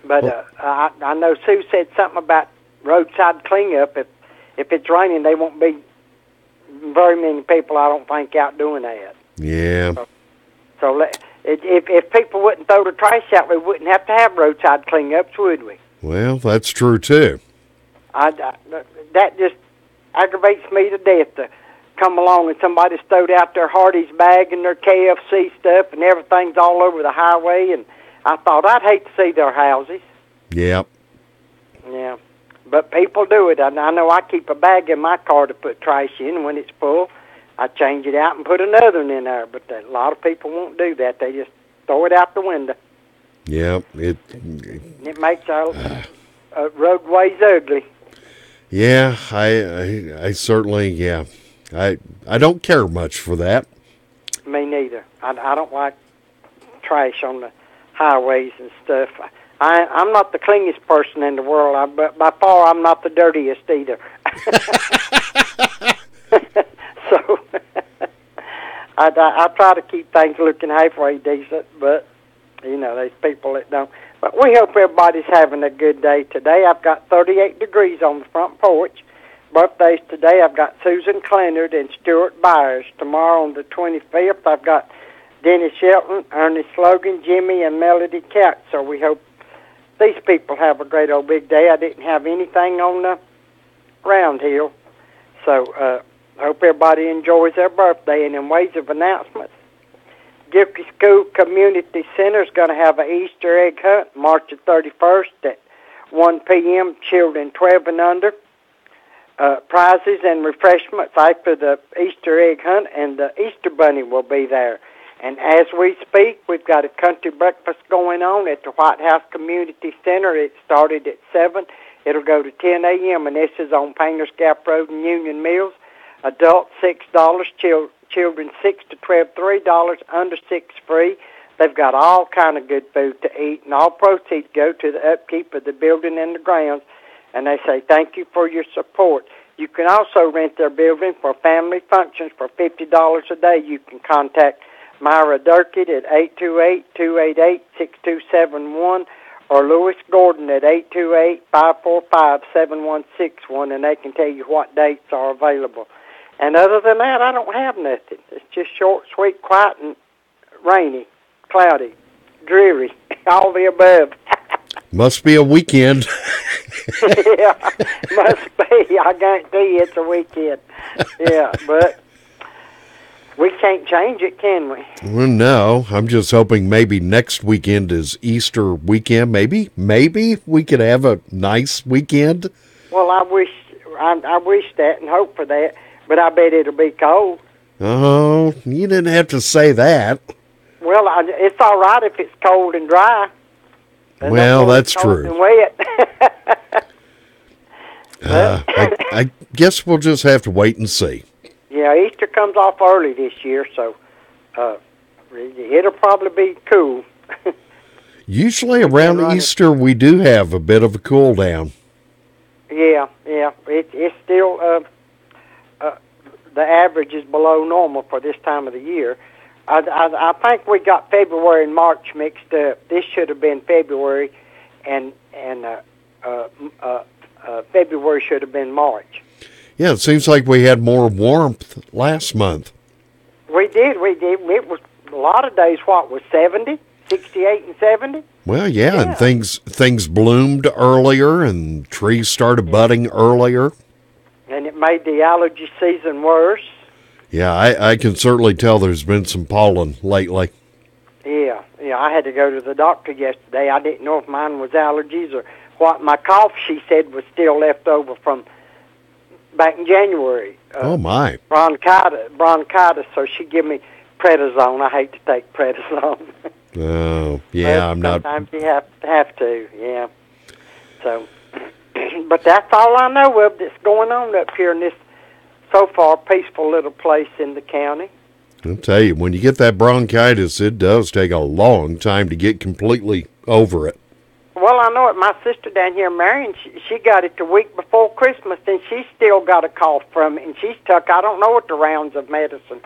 But I know Sue said something about roadside cleanup. If it's raining, they won't be very many people, I don't think, out doing that. Yeah. So if people wouldn't throw the trash out, we wouldn't have to have roadside cleanups, would we? Well, that's true, too. That just aggravates me to death to come along and somebody's stowed out their Hardee's bag and their KFC stuff and everything's all over the highway, and I thought I'd hate to see their houses. Yep. Yeah. But people do it. I know I keep a bag in my car to put trash in, and when it's full, I change it out and put another one in there. But a lot of people won't do that. They just throw it out the window. Yep. It makes our roadways ugly. Yeah, I certainly, yeah. I don't care much for that. Me neither. I don't like trash on the highways and stuff. I'm not the cleanest person in the world, but by far I'm not the dirtiest either. So I try to keep things looking halfway decent, but, there's people that don't. But we hope everybody's having a good day today. I've got 38 degrees on the front porch. Birthdays today, I've got Susan Clennard and Stuart Byers. Tomorrow on the 25th, I've got Dennis Shelton, Ernest Logan, Jimmy, and Melody Couch. So we hope these people have a great old big day. I didn't have anything on the round hill. So hope everybody enjoys their birthday. And in ways of announcements, Gilbert School Community Center is going to have an Easter egg hunt March the 31st at 1 p.m., children 12 and under. Prizes and refreshments after the Easter egg hunt, and the Easter Bunny will be there. And as we speak, we've got a country breakfast going on at the White House Community Center. It started at 7. It'll go to 10 a.m., and this is on Painters Gap Road in Union Mills. Adults, $6. Children, 6 to 12, $3. Under 6, free. They've got all kind of good food to eat, and all proceeds go to the upkeep of the building and the grounds. And they say, thank you for your support. You can also rent their building for family functions for $50 a day. You can contact Myra Durkett at 828-288-6271 or Lewis Gordon at 828-545-7161, and they can tell you what dates are available. And other than that, I don't have nothing. It's just short, sweet, quiet, and rainy, cloudy, dreary, all the above. Must be a weekend. Yeah, must be. I guarantee you it's a weekend. Yeah, but we can't change it, can we? Well, no. I'm just hoping maybe next weekend is Easter weekend. Maybe we could have a nice weekend. Well, I wish that and hope for that, but I bet it'll be cold. Oh, you didn't have to say that. Well, it's all right if it's cold and dry. Well, that's true. And wet. I guess we'll just have to wait and see. Yeah, Easter comes off early this year, so it'll probably be cool. Usually around Easter, we do have a bit of a cool down. Yeah. It's still the average is below normal for this time of the year. I think we got February and March mixed up. This should have been February, and February should have been March. Yeah, it seems like we had more warmth last month. We did. It was a lot of days, was 70, 68 and 70? Well, yeah. And things bloomed earlier and trees started budding earlier. And it made the allergy season worse. Yeah, I can certainly tell there's been some pollen lately. Yeah, I had to go to the doctor yesterday. I didn't know if mine was allergies or what. My cough, she said, was still left over from back in January. Oh, my. Bronchitis, so she gave me prednisone. I hate to take prednisone. Oh, yeah, I'm not. Sometimes you have to, yeah. So, but that's all I know of that's going on up here in this so far peaceful little place in the county. I'll tell you, when you get that bronchitis, it does take a long time to get completely over it. Well, I know it. My sister down here, Marion, she got it the week before Christmas, and she still got a cough from it, and she's took, I don't know what the rounds of medicine.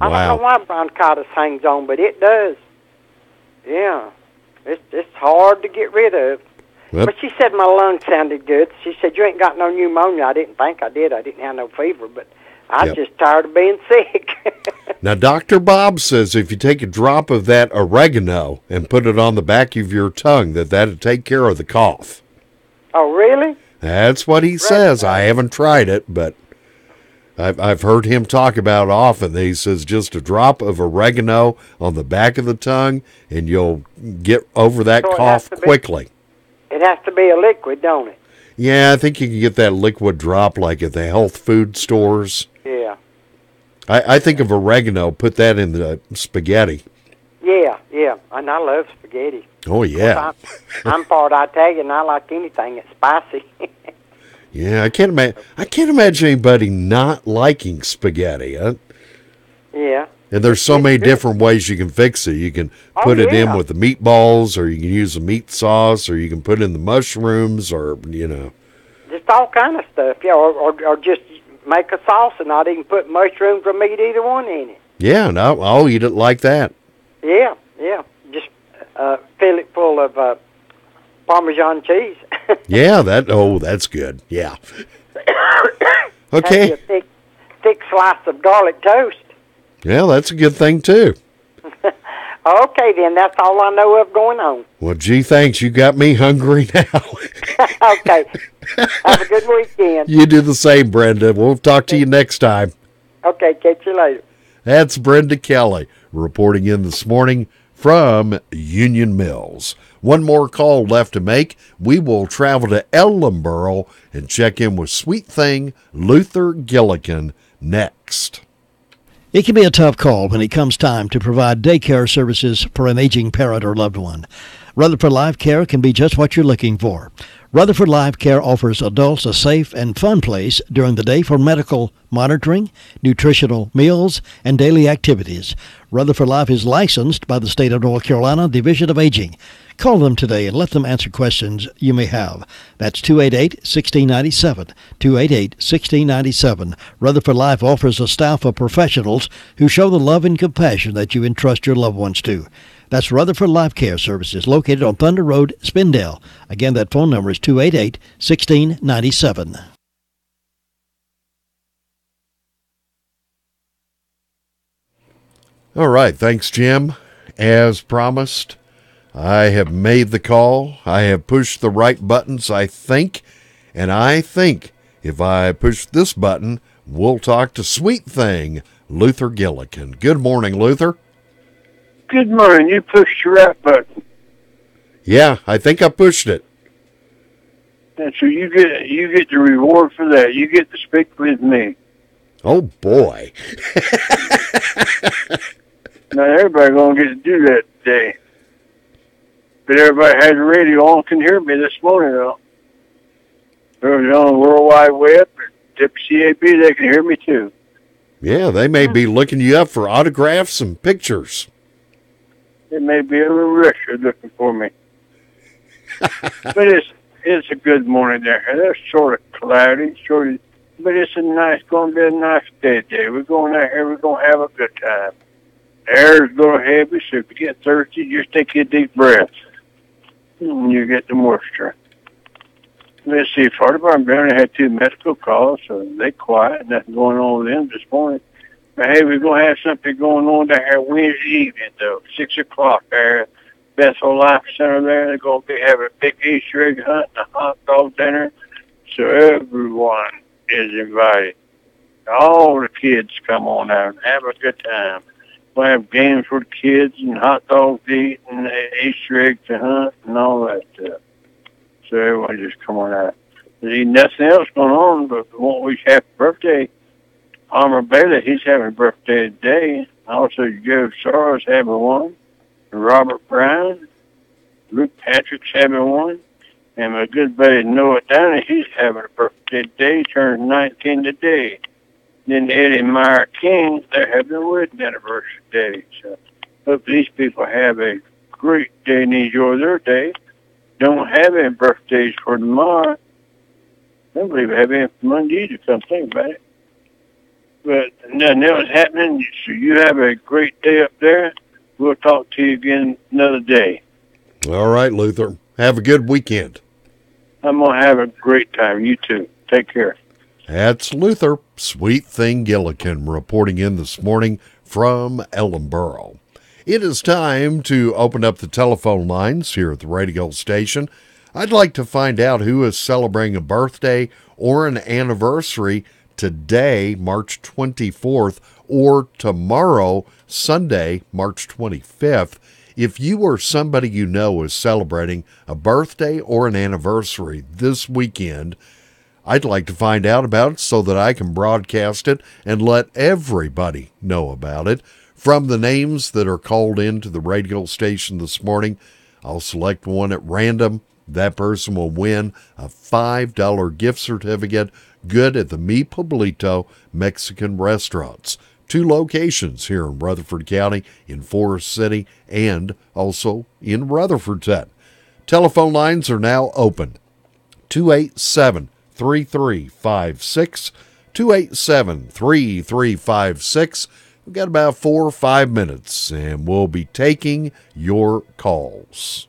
I don't know why bronchitis hangs on, but it does. Yeah. It's hard to get rid of. Yep. But she said my lungs sounded good. She said, you ain't got no pneumonia. I didn't think I did. I didn't have no fever, but I'm just tired of being sick. Now, Dr. Bob says if you take a drop of that oregano and put it on the back of your tongue, that'll take care of the cough. Oh, really? That's what he says. I haven't tried it, but I've heard him talk about it often. He says just a drop of oregano on the back of the tongue, and you'll get over that cough quickly. It has to be a liquid, don't it? Yeah, I think you can get that liquid drop like at the health food stores. Yeah. I think of oregano, put that in the spaghetti. Yeah, and I love spaghetti. Oh, yeah. I'm part Italian, I like anything that's spicy. Yeah, I can't imagine anybody not liking spaghetti. Yeah, And there's so many different ways you can fix it. You can put it in with the meatballs, or you can use the meat sauce, or you can put in the mushrooms, or, Just all kind of stuff, yeah, or just make a sauce and not even put mushrooms or meat, either one in it. Yeah, no, I'll eat it like that. Yeah. Just fill it full of Parmesan cheese. Yeah, that's good. Yeah. Okay. A thick slice of garlic toast. Yeah, that's a good thing, too. Okay, then. That's all I know of going on. Well, gee, thanks. You got me hungry now. Okay. Have a good weekend. You do the same, Brenda. We'll talk to you next time. Okay, catch you later. That's Brenda Kelly reporting in this morning from Union Mills. One more call left to make. We will travel to Ellenboro and check in with Sweet Thing Luther Gilligan next. It can be a tough call when it comes time to provide daycare services for an aging parent or loved one. Rutherford Life Care can be just what you're looking for. Rutherford Life Care offers adults a safe and fun place during the day for medical monitoring, nutritional meals, and daily activities. Rutherford Life is licensed by the State of North Carolina Division of Aging. Call them today and let them answer questions you may have. That's 288-1697, 288-1697. Rutherford Life offers a staff of professionals who show the love and compassion that you entrust your loved ones to. That's Rutherford Life Care Services, located on Thunder Road, Spindale. Again, that phone number is 288-1697. All right, thanks, Jim. As promised, I have made the call. I have pushed the right buttons, I think. And I think if I push this button, we'll talk to Sweet Thing Luther Gilligan. Good morning, Luther. Good morning. You pushed your right button. Yeah, I think I pushed it. And so you get the reward for that. You get to speak with me. Oh, boy. Not everybody going to get to do that today. But everybody has the radio on, can hear me this morning, though. If it was on the World Wide Web, WCAB, they can hear me, too. Yeah, they may be looking you up for autographs and pictures. It may be a little Richard looking for me. But it's a good morning there. It's sort of cloudy, but it's going to be a nice day today. We're going out here, we're going to have a good time. The air is a little heavy, so if you get thirsty, just take a deep breath. And you get the moisture. Let's see, Fire Department only had 2 medical calls, so they quiet. Nothing going on with them this morning. But hey, we're going to have something going on down here Wednesday evening, though. 6 o'clock there at Bethel Life Center there. They're going to be having a big Easter egg hunt and a hot dog dinner. So everyone is invited. All the kids come on out and have a good time. We'll have games for the kids and hot dogs to eat and Easter eggs to hunt and all that stuff. So everyone just come on out. There's nothing else going on, but we won't wish happy birthday. Palmer Bailey, he's having a birthday today. Also, Joe Sorrell's having one. Robert Brown. Luke Patrick's having one. And my good buddy Noah Downey, he's having a birthday today. He turns 19 today. Then Eddie Meyer King, they're having a wedding anniversary day. So hope these people have a great day and enjoy their day. Don't have any birthdays for tomorrow. I don't believe I have any for Monday either, come think about it. But nothing else happening, so you have a great day up there. We'll talk to you again another day. All right, Luther. Have a good weekend. I'm going to have a great time. You too. Take care. That's Luther, Sweet Thing Gilligan, reporting in this morning from Ellenboro. It is time to open up the telephone lines here at the radio station. I'd like to find out who is celebrating a birthday or an anniversary today, March 24th, or tomorrow, Sunday, March 25th. If you or somebody you know is celebrating a birthday or an anniversary this weekend, I'd like to find out about it so that I can broadcast it and let everybody know about it. From the names that are called into the radio station this morning, I'll select one at random. That person will win a $5 gift certificate good at the Mi Pueblito Mexican Restaurants. 2 locations here in Rutherford County, in Forest City, and also in Rutherfordton. Telephone lines are now open. 287-3356, 287-3356. We've got about 4 or 5 minutes, and we'll be taking your calls.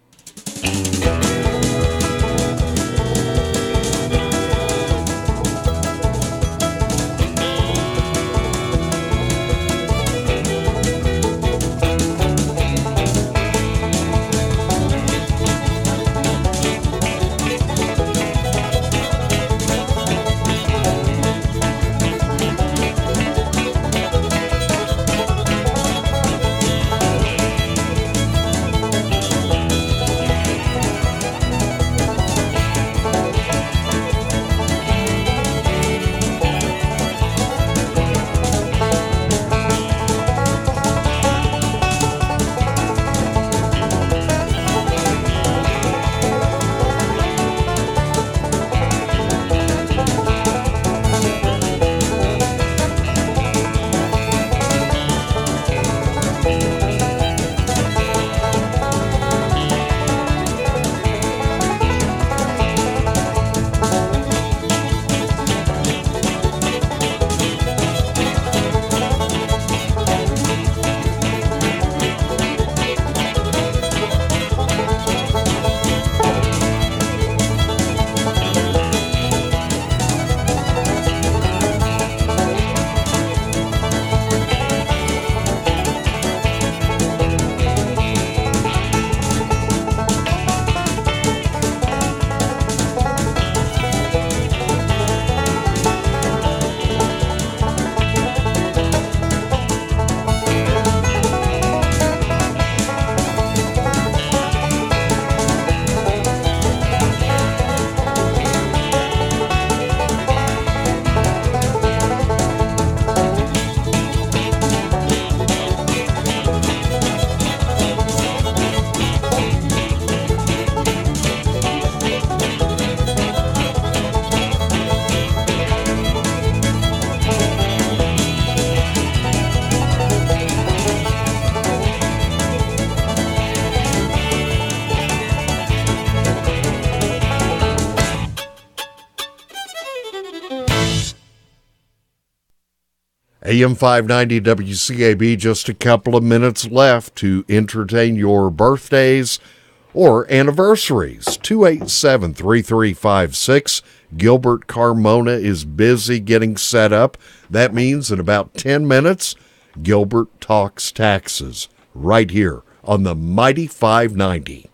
AM 590 WCAB, just a couple of minutes left to entertain your birthdays or anniversaries. 287-3356. Gilbert Carmona is busy getting set up. That means in about 10 minutes, Gilbert Talks Taxes right here on the Mighty 590.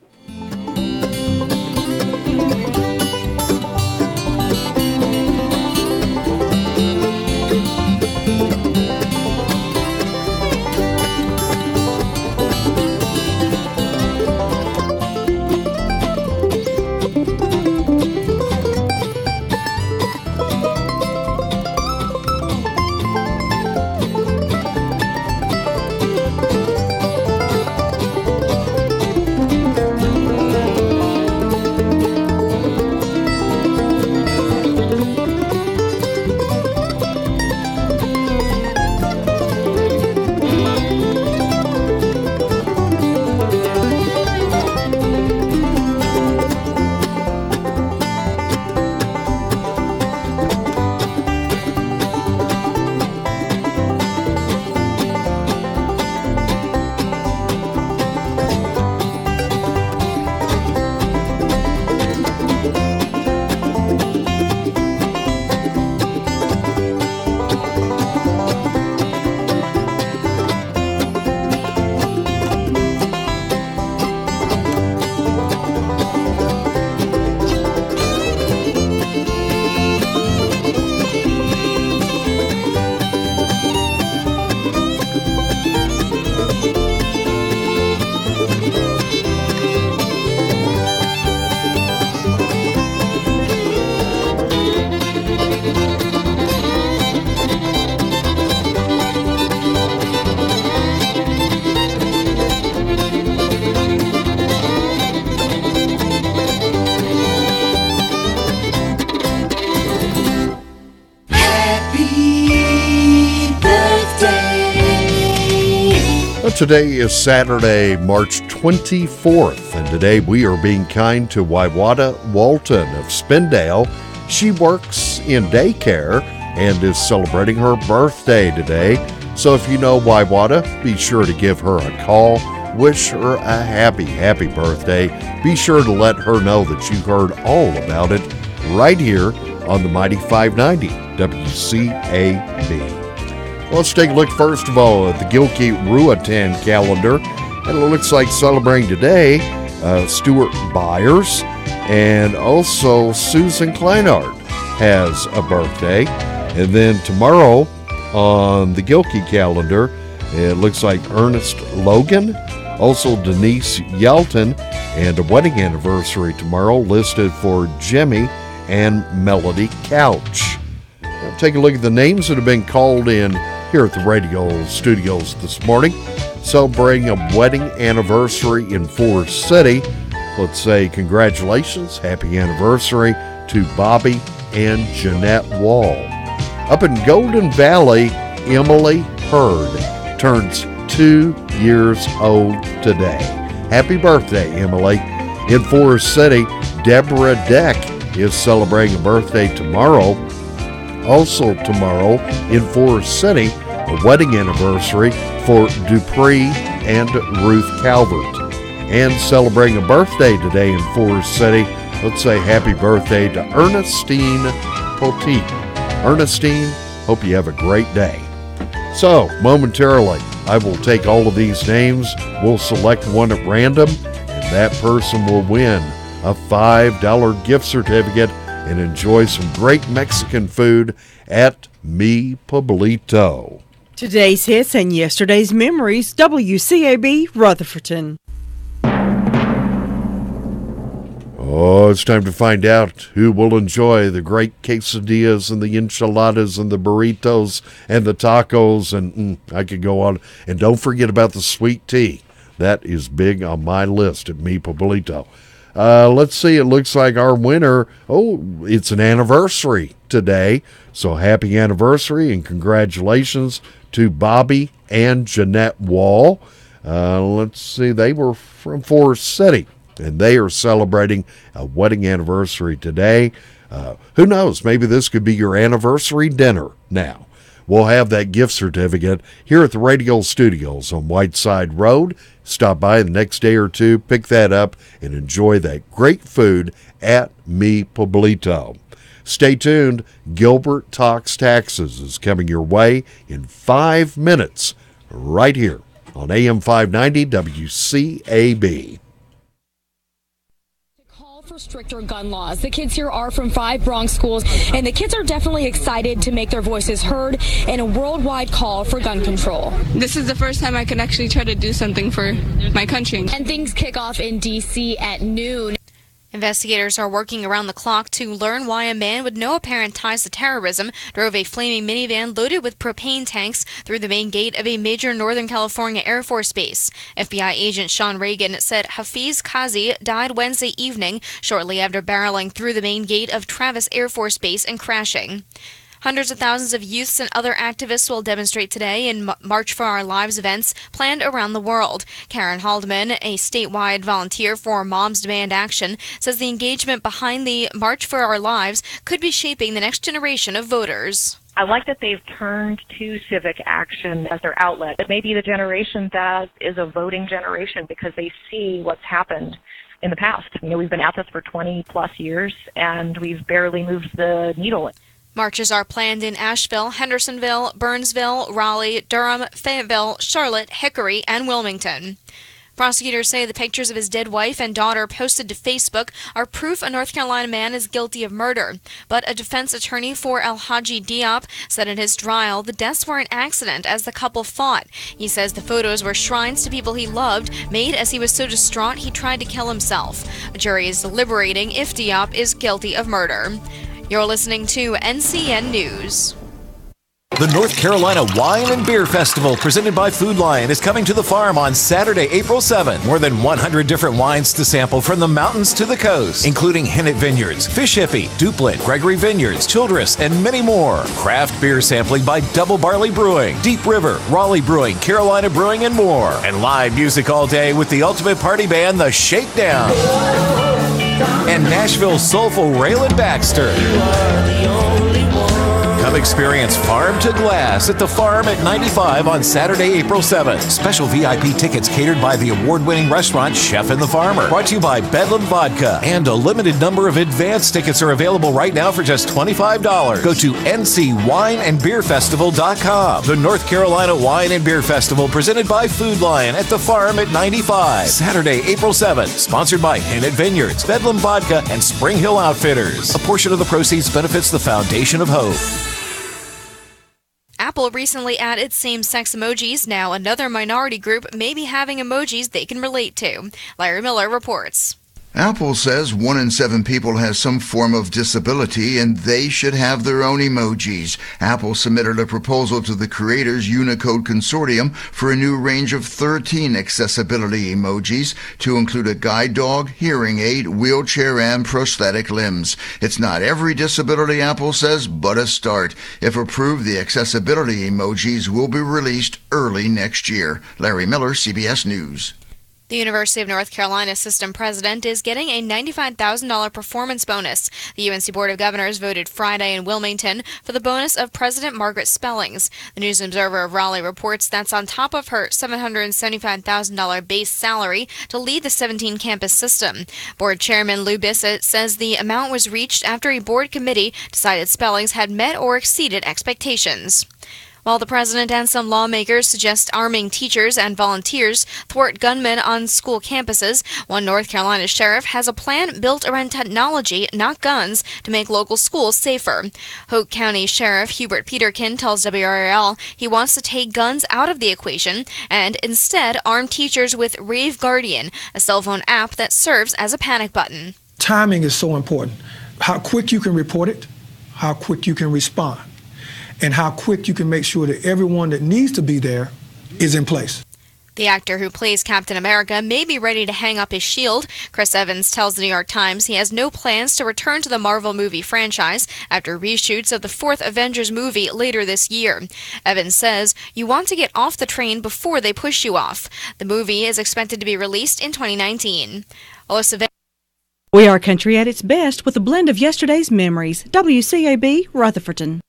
today is Saturday, March 24th, and today we are being kind to Waiwata Walton of Spindale. She works in daycare and is celebrating her birthday today. So if you know Waiwata, be sure to give her a call. Wish her a happy birthday. Be sure to let her know that you heard all about it right here on the Mighty 590 WCAB. Let's take a look first of all at the Gilkey Ruatan calendar. And it looks like celebrating today, Stuart Byers and also Susan Kleinard has a birthday. And then tomorrow on the Gilkey calendar, it looks like Ernest Logan, also Denise Yelton, and a wedding anniversary tomorrow listed for Jimmy and Melody Couch. Now, take a look at the names that have been called in here at the radio studios this morning, celebrating a wedding anniversary in Forest City. Let's say congratulations, happy anniversary to Bobby and Jeanette Wall. Up in Golden Valley, Emily Hurd turns 2 years old today. Happy birthday, Emily. In Forest City, Deborah Deck is celebrating a birthday tomorrow. Also tomorrow in Forest City, a wedding anniversary for Dupree and Ruth Calvert. And celebrating a birthday today in Forest City, let's say happy birthday to Ernestine Poteet. Ernestine, hope you have a great day. So, momentarily, I will take all of these names, we'll select one at random, and that person will win a $5 gift certificate and enjoy some great Mexican food at Mi Pueblito. Today's hits and yesterday's memories, WCAB Rutherfordton. Oh, it's time to find out who will enjoy the great quesadillas and the enchiladas and the burritos and the tacos, and I could go on. And don't forget about the sweet tea. That is big on my list at Mi Pueblito. Let's see, it looks like our winner, it's an anniversary today. So happy anniversary and congratulations to Bobby and Jeanette Wall. Let's see, they were from Forest City, and they are celebrating a wedding anniversary today. Who knows, maybe this could be your anniversary dinner now. We'll have that gift certificate here at the radio studios on Whiteside Road. Stop by the next day or two, pick that up, and enjoy that great food at Mi Pueblito. Stay tuned. Gilbert Talks Taxes is coming your way in 5 minutes right here on AM 590 WCAB. For stricter gun laws. The kids here are from 5 Bronx schools, and the kids are definitely excited to make their voices heard in a worldwide call for gun control. This is the first time I can actually try to do something for my country. And things kick off in D.C. at noon. Investigators are working around the clock to learn why a man with no apparent ties to terrorism drove a flaming minivan loaded with propane tanks through the main gate of a major Northern California Air Force base. FBI agent Sean Reagan said Hafiz Kazi died Wednesday evening shortly after barreling through the main gate of Travis Air Force Base and crashing. Hundreds of thousands of youths and other activists will demonstrate today in March for Our Lives events planned around the world. Karen Haldeman, a statewide volunteer for Moms Demand Action, says the engagement behind the March for Our Lives could be shaping the next generation of voters. I like that they've turned to civic action as their outlet. It may be the generation that is a voting generation because they see what's happened in the past. We've been at this for 20 plus years and we've barely moved the needle. Marches are planned in Asheville, Hendersonville, Burnsville, Raleigh, Durham, Fayetteville, Charlotte, Hickory, and Wilmington. Prosecutors say the pictures of his dead wife and daughter posted to Facebook are proof a North Carolina man is guilty of murder. But a defense attorney for Alhaji Diop said in his trial the deaths were an accident as the couple fought. He says the photos were shrines to people he loved, made as he was so distraught he tried to kill himself. A jury is deliberating if Diop is guilty of murder. You're listening to NCN News. The North Carolina Wine and Beer Festival, presented by Food Lion, is coming to the farm on Saturday, April 7th. More than 100 different wines to sample from the mountains to the coast, including Hennett Vineyards, Fish Hippie, Duplin, Gregory Vineyards, Childress, and many more. Craft beer sampling by Double Barley Brewing, Deep River, Raleigh Brewing, Carolina Brewing, and more. And live music all day with the ultimate party band, The Shakedown. And Nashville's soulful Raylan Baxter. Come experience Farm to Glass at the Farm at 95 on Saturday, April 7th. Special VIP tickets catered by the award-winning restaurant Chef and the Farmer. Brought to you by Bedlam Vodka. And a limited number of advance tickets are available right now for just $25. Go to ncwineandbeerfestival.com. The North Carolina Wine and Beer Festival, presented by Food Lion at the Farm at 95. Saturday, April 7th. Sponsored by Hennett Vineyards, Bedlam Vodka, and Spring Hill Outfitters. A portion of the proceeds benefits the Foundation of Hope. Apple recently added same-sex emojis. Now another minority group may be having emojis they can relate to. Larry Miller reports. Apple says 1 in 7 people has some form of disability and they should have their own emojis. Apple submitted a proposal to the Creators Unicode Consortium for a new range of 13 accessibility emojis to include a guide dog, hearing aid, wheelchair, and prosthetic limbs. It's not every disability, Apple says, but a start. If approved, the accessibility emojis will be released early next year. Larry Miller, CBS News. The University of North Carolina system president is getting a $95,000 performance bonus. The UNC Board of Governors voted Friday in Wilmington for the bonus of President Margaret Spellings. The News Observer of Raleigh reports that's on top of her $775,000 base salary to lead the 17-campus system. Board Chairman Lou Bissett says the amount was reached after a board committee decided Spellings had met or exceeded expectations. While the president and some lawmakers suggest arming teachers and volunteers thwart gunmen on school campuses, one North Carolina sheriff has a plan built around technology, not guns, to make local schools safer. Hoke County Sheriff Hubert Peterkin tells WRAL he wants to take guns out of the equation and instead arm teachers with Rave Guardian, a cell phone app that serves as a panic button. Timing is so important. How quick you can report it, how quick you can respond, and how quick you can make sure that everyone that needs to be there is in place. The actor who plays Captain America may be ready to hang up his shield. Chris Evans tells the New York Times he has no plans to return to the Marvel movie franchise after reshoots of the 4th Avengers movie later this year. Evans says, "You want to get off the train before they push you off." The movie is expected to be released in 2019. We are country at its best with a blend of yesterday's memories. WCAB, Rutherfordton.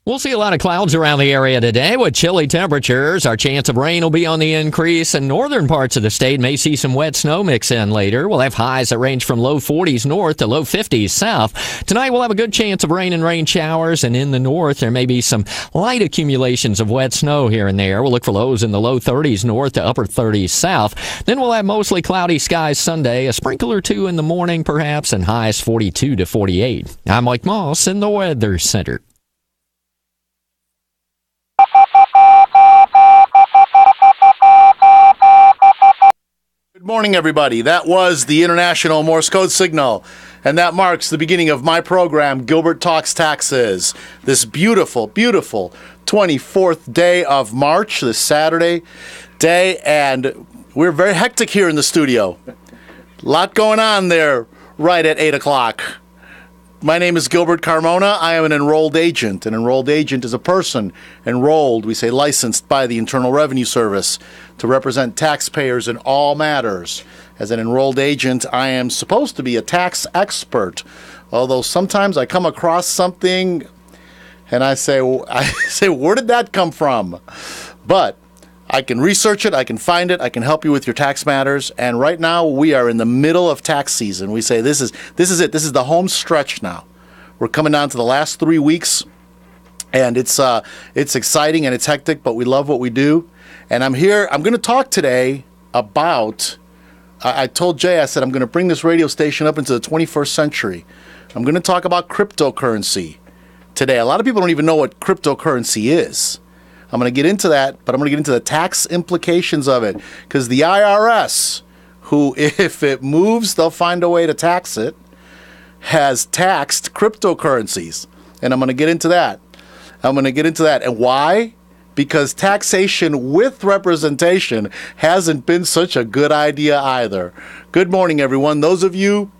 We'll see a lot of clouds around the area today with chilly temperatures. Our chance of rain will be on the increase, and northern parts of the state may see some wet snow mix in later. We'll have highs that range from low 40s north to low 50s south. Tonight we'll have a good chance of rain and rain showers, and in the north there may be some light accumulations of wet snow here and there. We'll look for lows in the low 30s north to upper 30s south. Then we'll have mostly cloudy skies Sunday, a sprinkle or two in the morning perhaps, and highs 42 to 48. I'm Mike Moss in the Weather Center. Good morning, everybody. That was the International Morse Code Signal, and that marks the beginning of my program, Gilbert Talks Taxes. This beautiful, beautiful 24th day of March, this Saturday day, and we're very hectic here in the studio. A lot going on there right at 8 o'clock. My name is Gilbert Carmona. I am an enrolled agent. An enrolled agent is a person enrolled, we say licensed by the Internal Revenue Service, to represent taxpayers in all matters. As an enrolled agent, I am supposed to be a tax expert, although sometimes I come across something and I say, where did that come from? But I can research it, I can find it, I can help you with your tax matters, and right now we are in the middle of tax season. We say this is it, this is the home stretch now. We're coming down to the last 3 weeks, and it's exciting and it's hectic, but we love what we do. And I'm going to talk today about, I told Jay, I said I'm going to bring this radio station up into the 21st century. I'm going to talk about cryptocurrency today. A lot of people don't even know what cryptocurrency is. I'm going to get into that, but I'm going to get into the tax implications of it. Because the IRS, who, if it moves, they'll find a way to tax it, has taxed cryptocurrencies. And I'm going to get into that. I'm going to get into that. And why? Because taxation with representation hasn't been such a good idea either. Good morning, everyone. Those of you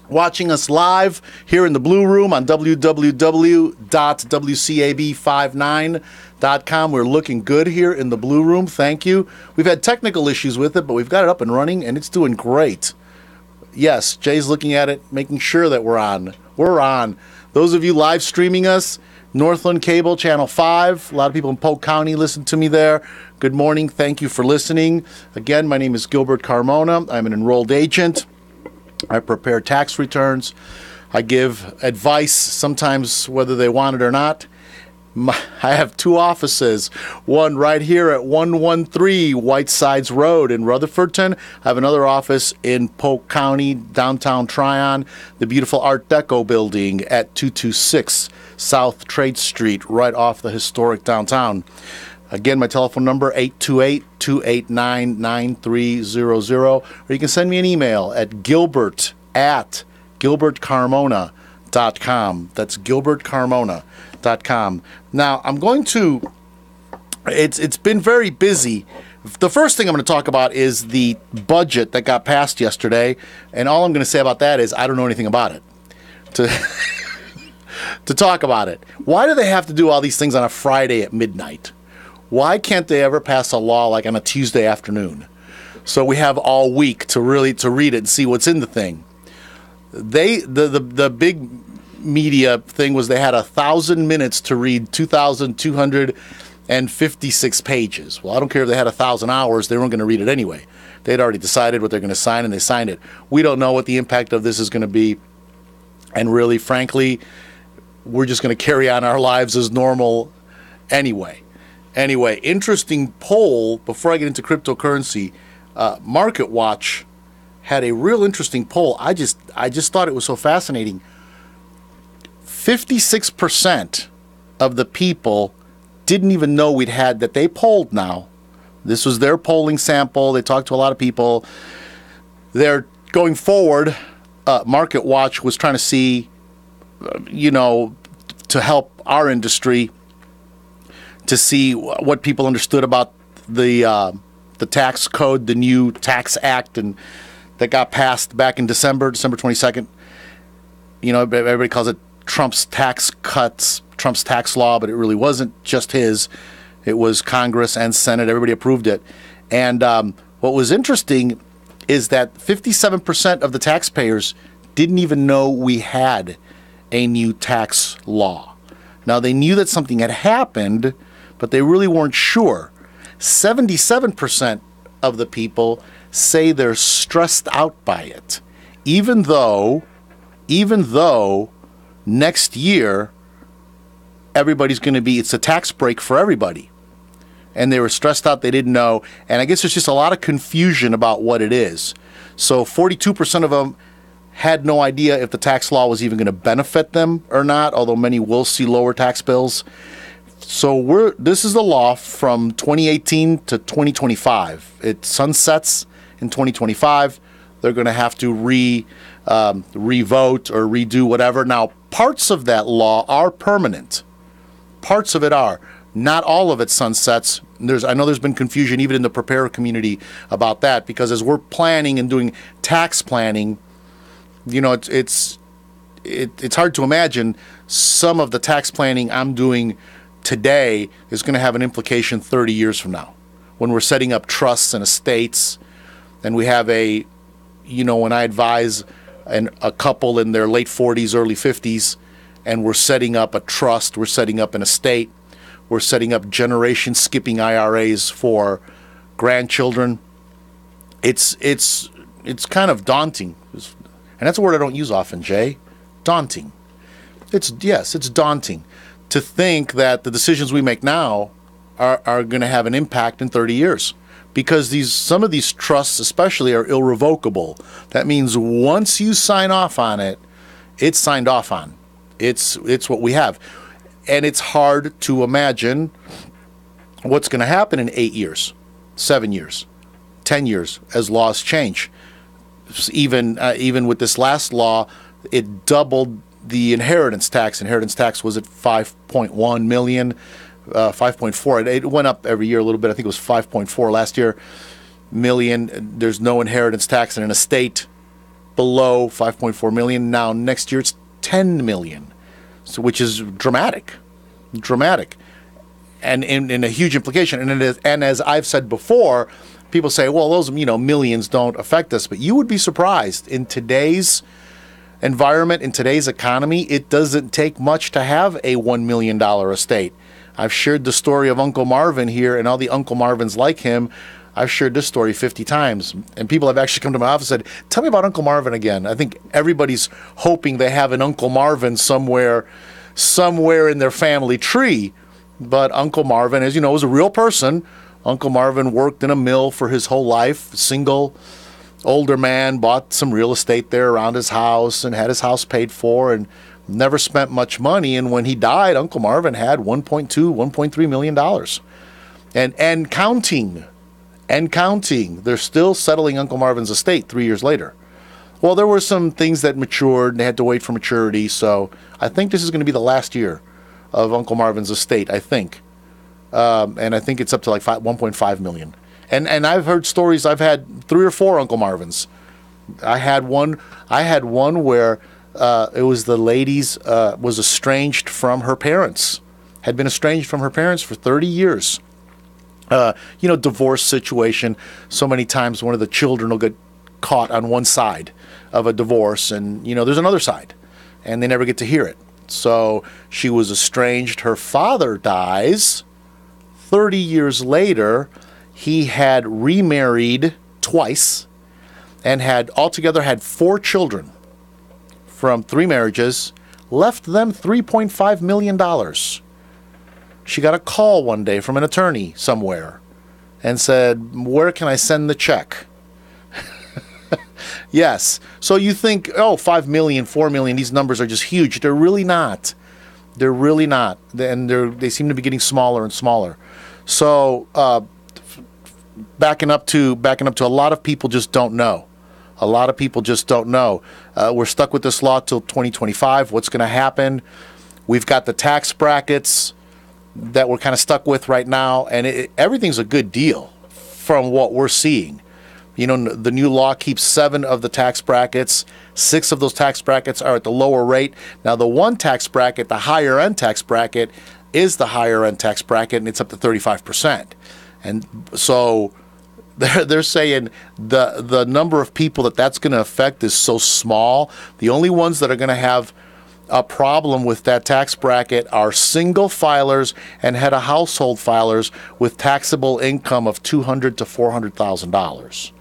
watching us live here in the Blue Room on www.wcab59.com. We're looking good here in the Blue Room. Thank you. We've had technical issues with it, but we've got it up and running, and it's doing great. Yes, Jay's looking at it, making sure that we're on. We're on. Those of you live streaming us, Northland Cable, Channel 5. A lot of people in Polk County listen to me there. Good morning. Thank you for listening. Again, my name is Gilbert Carmona. I'm an enrolled agent. I prepare tax returns. I give advice, sometimes whether they want it or not. I have two offices, one right here at 113 Whitesides Road in Rutherfordton. I have another office in Polk County, downtown Tryon, the beautiful Art Deco building at 226 South Trade Street, right off the historic downtown. Again, my telephone number, 828-289-9300. Or you can send me an email at gilbert@gilbertcarmona.com. That's gilbertcarmona.com. Now, I'm going to... It's been very busy. The first thing I'm going to talk about is the budget that got passed yesterday. And all I'm going to say about that is I don't know anything about it. To talk about it. Why do they have to do all these things on a Friday at midnight? Why can't they ever pass a law like on a Tuesday afternoon? So we have all week to read it and see what's in the thing. The big media thing was they had 1,000 minutes to read 2,256 pages. Well, I don't care if they had 1,000 hours, they weren't going to read it anyway. They'd already decided what they're going to sign, and they signed it. We don't know what the impact of this is going to be. And really, frankly, we're just going to carry on our lives as normal anyway. Anyway, interesting poll, before I get into cryptocurrency, MarketWatch had a real interesting poll. I just thought it was so fascinating. 56% of the people didn't even know we'd had that they polled now. This was their polling sample. They talked to a lot of people. They're going forward. MarketWatch was trying to see, to help our industry to see what people understood about the tax code, the new tax act, and that got passed back in December 22nd. Everybody calls it Trump's tax cuts, Trump's tax law, but it really wasn't just his. It was Congress and Senate. Everybody approved it. And what was interesting is that 57% of the taxpayers didn't even know we had a new tax law. Now, they knew that something had happened, but they really weren't sure. 77% of the people say they're stressed out by it, even though next year everybody's going to be, it's a tax break for everybody. And they were stressed out, they didn't know, and I guess there's just a lot of confusion about what it is. So 42% of them had no idea if the tax law was even going to benefit them or not, although many will see lower tax bills. So this is the law from 2018 to 2025. It sunsets in 2025. They're going to have to revote or redo whatever. Now, parts of that law are permanent. Parts of it are. Not all of it sunsets. I know there's been confusion even in the preparer community about that, because as we're planning and doing tax planning, it's hard to imagine some of the tax planning I'm doing today is going to have an implication 30 years from now, when we're setting up trusts and estates, and we have when I advise a couple in their late 40s, early 50s, and we're setting up a trust, we're setting up an estate, we're setting up generation skipping IRAs for grandchildren. It's kind of daunting, and that's a word I don't use often, Jay. Daunting. It's daunting to think that the decisions we make now are going to have an impact in 30 years, because some of these trusts especially are irrevocable. That means once you sign off on it, it's signed off on. It's what we have. And it's hard to imagine what's going to happen in 8 years, 7 years, 10 years as laws change. Even with this last law, it doubled the inheritance tax. Inheritance tax was at 5.1 million, 5.4. It went up every year a little bit. I think it was 5.4 last year million. There's no inheritance tax in an estate below 5.4 million. Now next year it's 10 million, so which is dramatic, and in a huge implication. And as I've said before, people say, well, those millions don't affect us, but you would be surprised in today's environment, in today's economy. It doesn't take much to have a $1 million estate. I've shared the story of Uncle Marvin here and all the Uncle Marvins like him. I've shared this story 50 times, and people have actually come to my office and said, tell me about Uncle Marvin again. I think everybody's hoping they have an Uncle Marvin somewhere in their family tree. But Uncle Marvin, as you know, was a real person. Uncle Marvin worked in a mill for his whole life, single, older man, bought some real estate there around his house and had his house paid for and never spent much money. And when he died, Uncle Marvin had $1.3 million. And counting. They're still settling Uncle Marvin's estate 3 years later. Well, there were some things that matured and they had to wait for maturity. So I think this is going to be the last year of Uncle Marvin's estate, I think. And I think it's up to like 1.5 million. And I've heard stories. I've had 3 or 4 Uncle Marvins. I had one where it was the lady's was estranged from her parents. Had been estranged from her parents for 30 years. Divorce situation. So many times one of the children will get caught on one side of a divorce, and there's another side, and they never get to hear it. So she was estranged. Her father dies. 30 years later, he had remarried twice and altogether had 4 children from 3 marriages, left them $3.5 million. She got a call one day from an attorney somewhere and said, where can I send the check? Yes. So you think, 5 million, 4 million, these numbers are just huge. They're really not. And they seem to be getting smaller and smaller. So backing up to a lot of people just don't know. We're stuck with this law till 2025. What's going to happen? We've got the tax brackets that we're kind of stuck with right now, and everything's a good deal from what we're seeing. The new law keeps 7 of the tax brackets. 6 of those tax brackets are at the lower rate. Now, the one tax bracket, the higher end tax bracket, is the higher end tax bracket, and it's up to 35%. And so they're saying the number of people that's going to affect is so small. The only ones that are going to have a problem with that tax bracket are single filers and head of household filers with taxable income of $200,000 to $400,000.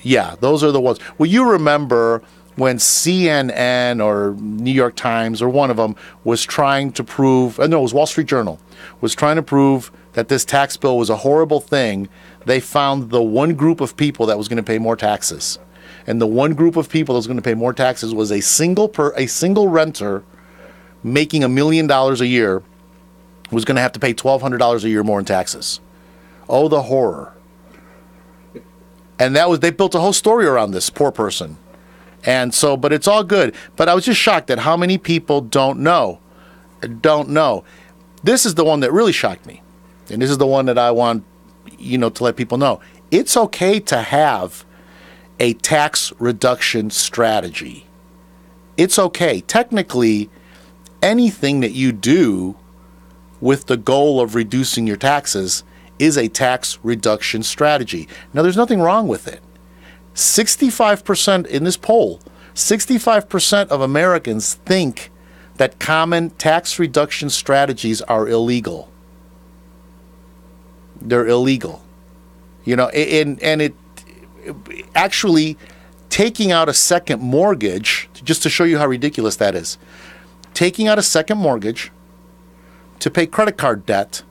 Yeah, those are the ones. Well, you remember when CNN or New York Times or one of them was trying to prove, it was Wall Street Journal, was trying to prove that this tax bill was a horrible thing. They found the one group of people that was going to pay more taxes. And the one group of people that was going to pay more taxes was a single renter making $1 million a year was going to have to pay $1,200 a year more in taxes. Oh, the horror. And they built a whole story around this poor person. And so, but it's all good. But I was just shocked at how many people don't know. This is the one that really shocked me. And this is the one that I want, to let people know. It's okay to have a tax reduction strategy. It's okay. Technically, anything that you do with the goal of reducing your taxes is a tax reduction strategy. Now, there's nothing wrong with it. 65% in this poll, 65% of Americans think that common tax reduction strategies are illegal. They're illegal. And it actually taking out a second mortgage, just to show you how ridiculous that is, taking out a second mortgage to pay credit card debt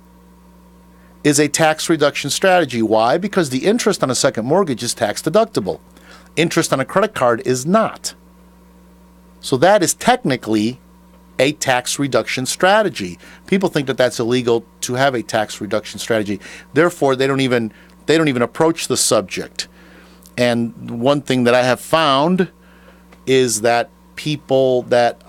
is a tax reduction strategy. Why? Because the interest on a second mortgage is tax deductible. Interest on a credit card is not. So that is technically a tax reduction strategy. People think that that's illegal to have a tax reduction strategy. Therefore, they don't even approach the subject. And one thing that I have found is that people that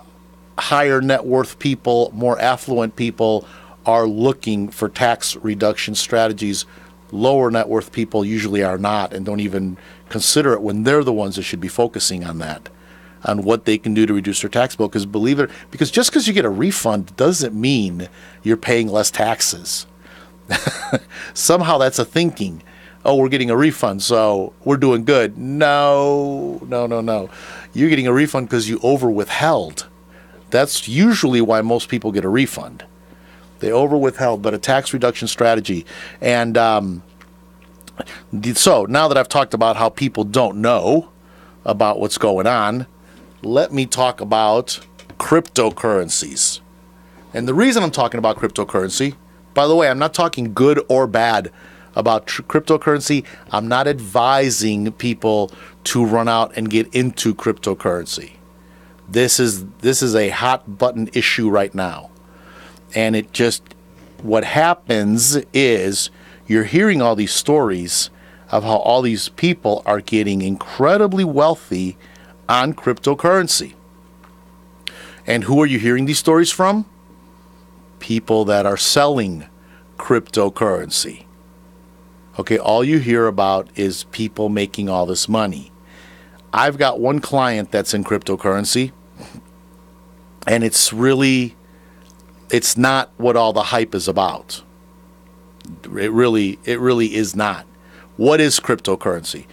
higher net worth people, more affluent people are looking for tax reduction strategies. Lower net worth people usually are not and don't even consider it when they're the ones that should be focusing on that, on what they can do to reduce their tax bill. Because just because you get a refund doesn't mean you're paying less taxes. Somehow that's a thinking. Oh, we're getting a refund, so we're doing good. No. You're getting a refund because you over-withheld. That's usually why most people get a refund. They over-withheld, but a tax reduction strategy. And so now that I've talked about how people don't know about what's going on, let me talk about cryptocurrencies. And the reason I'm talking about cryptocurrency, by the way, I'm not talking good or bad about cryptocurrency. I'm not advising people to run out and get into cryptocurrency. This is a hot button issue right now. And what happens is you're hearing all these stories of how all these people are getting incredibly wealthy on cryptocurrency. And who are you hearing these stories from? People that are selling cryptocurrency. Okay, all you hear about is people making all this money. I've got one client that's in cryptocurrency, and it's not what all the hype is about. It really is not. What is cryptocurrency?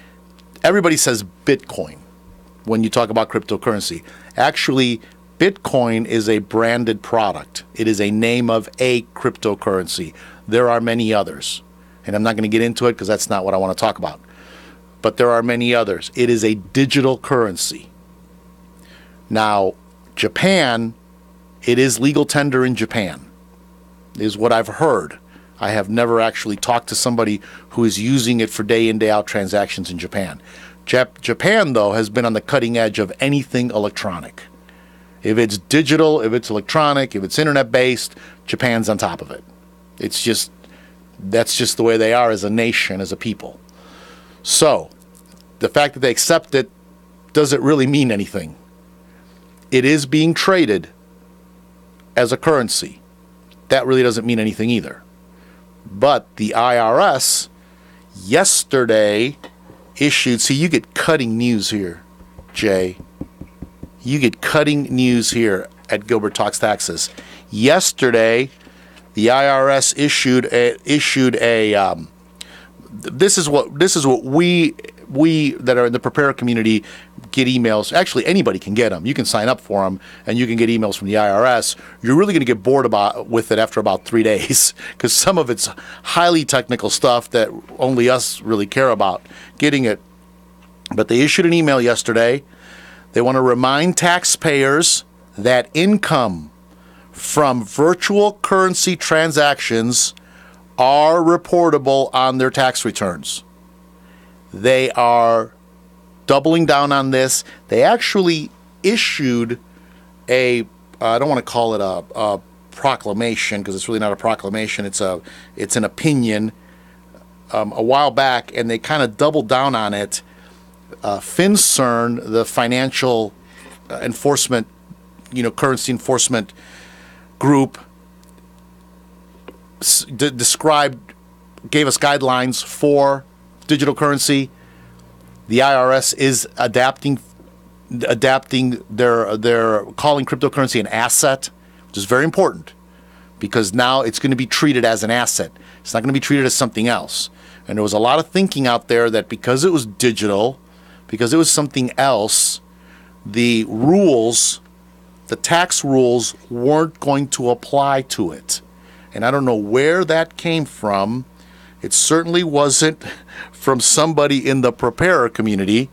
Everybody says Bitcoin when you talk about cryptocurrency. Actually, Bitcoin is a branded product. It is a name of a cryptocurrency. There are many others, and I'm not going to get into it because that's not what I want to talk about. But there are many others. It is a digital currency. Now, Japan, it is legal tender in Japan, is what I've heard. I have never actually talked to somebody who is using it for day in, day out transactions in Japan. Japan, though, has been on the cutting edge of anything electronic. If it's digital, if it's electronic, if it's internet-based, Japan's on top of it. That's just the way they are as a nation, as a people. So, the fact that they accept it doesn't really mean anything. It is being traded as a currency. That really doesn't mean anything either. But the IRS yesterday issued, see, you get cutting news here, Jay. You get cutting news here at Gilbert Talks Taxes. Yesterday, the IRS issued a this is what we that are in the preparer community get emails. Actually, anybody can get them. You can sign up for them, and you can get emails from the IRS. You're really going to get bored with it after about 3 days because some of it's highly technical stuff that only us really care about getting it. But they issued an email yesterday. They want to remind taxpayers that income from virtual currency transactions are reportable on their tax returns. They are doubling down on this. They actually issued I don't want to call it a proclamation because it's really not a proclamation. It's an opinion a while back, and they kind of doubled down on it. FinCEN, the financial enforcement, currency enforcement group, gave us guidelines for digital currency. The IRS is adapting their calling cryptocurrency an asset, which is very important because now it's going to be treated as an asset. It's not going to be treated as something else. And there was a lot of thinking out there that because it was digital, because it was something else, the tax rules weren't going to apply to it. And I don't know where that came from. It certainly wasn't from somebody in the preparer community,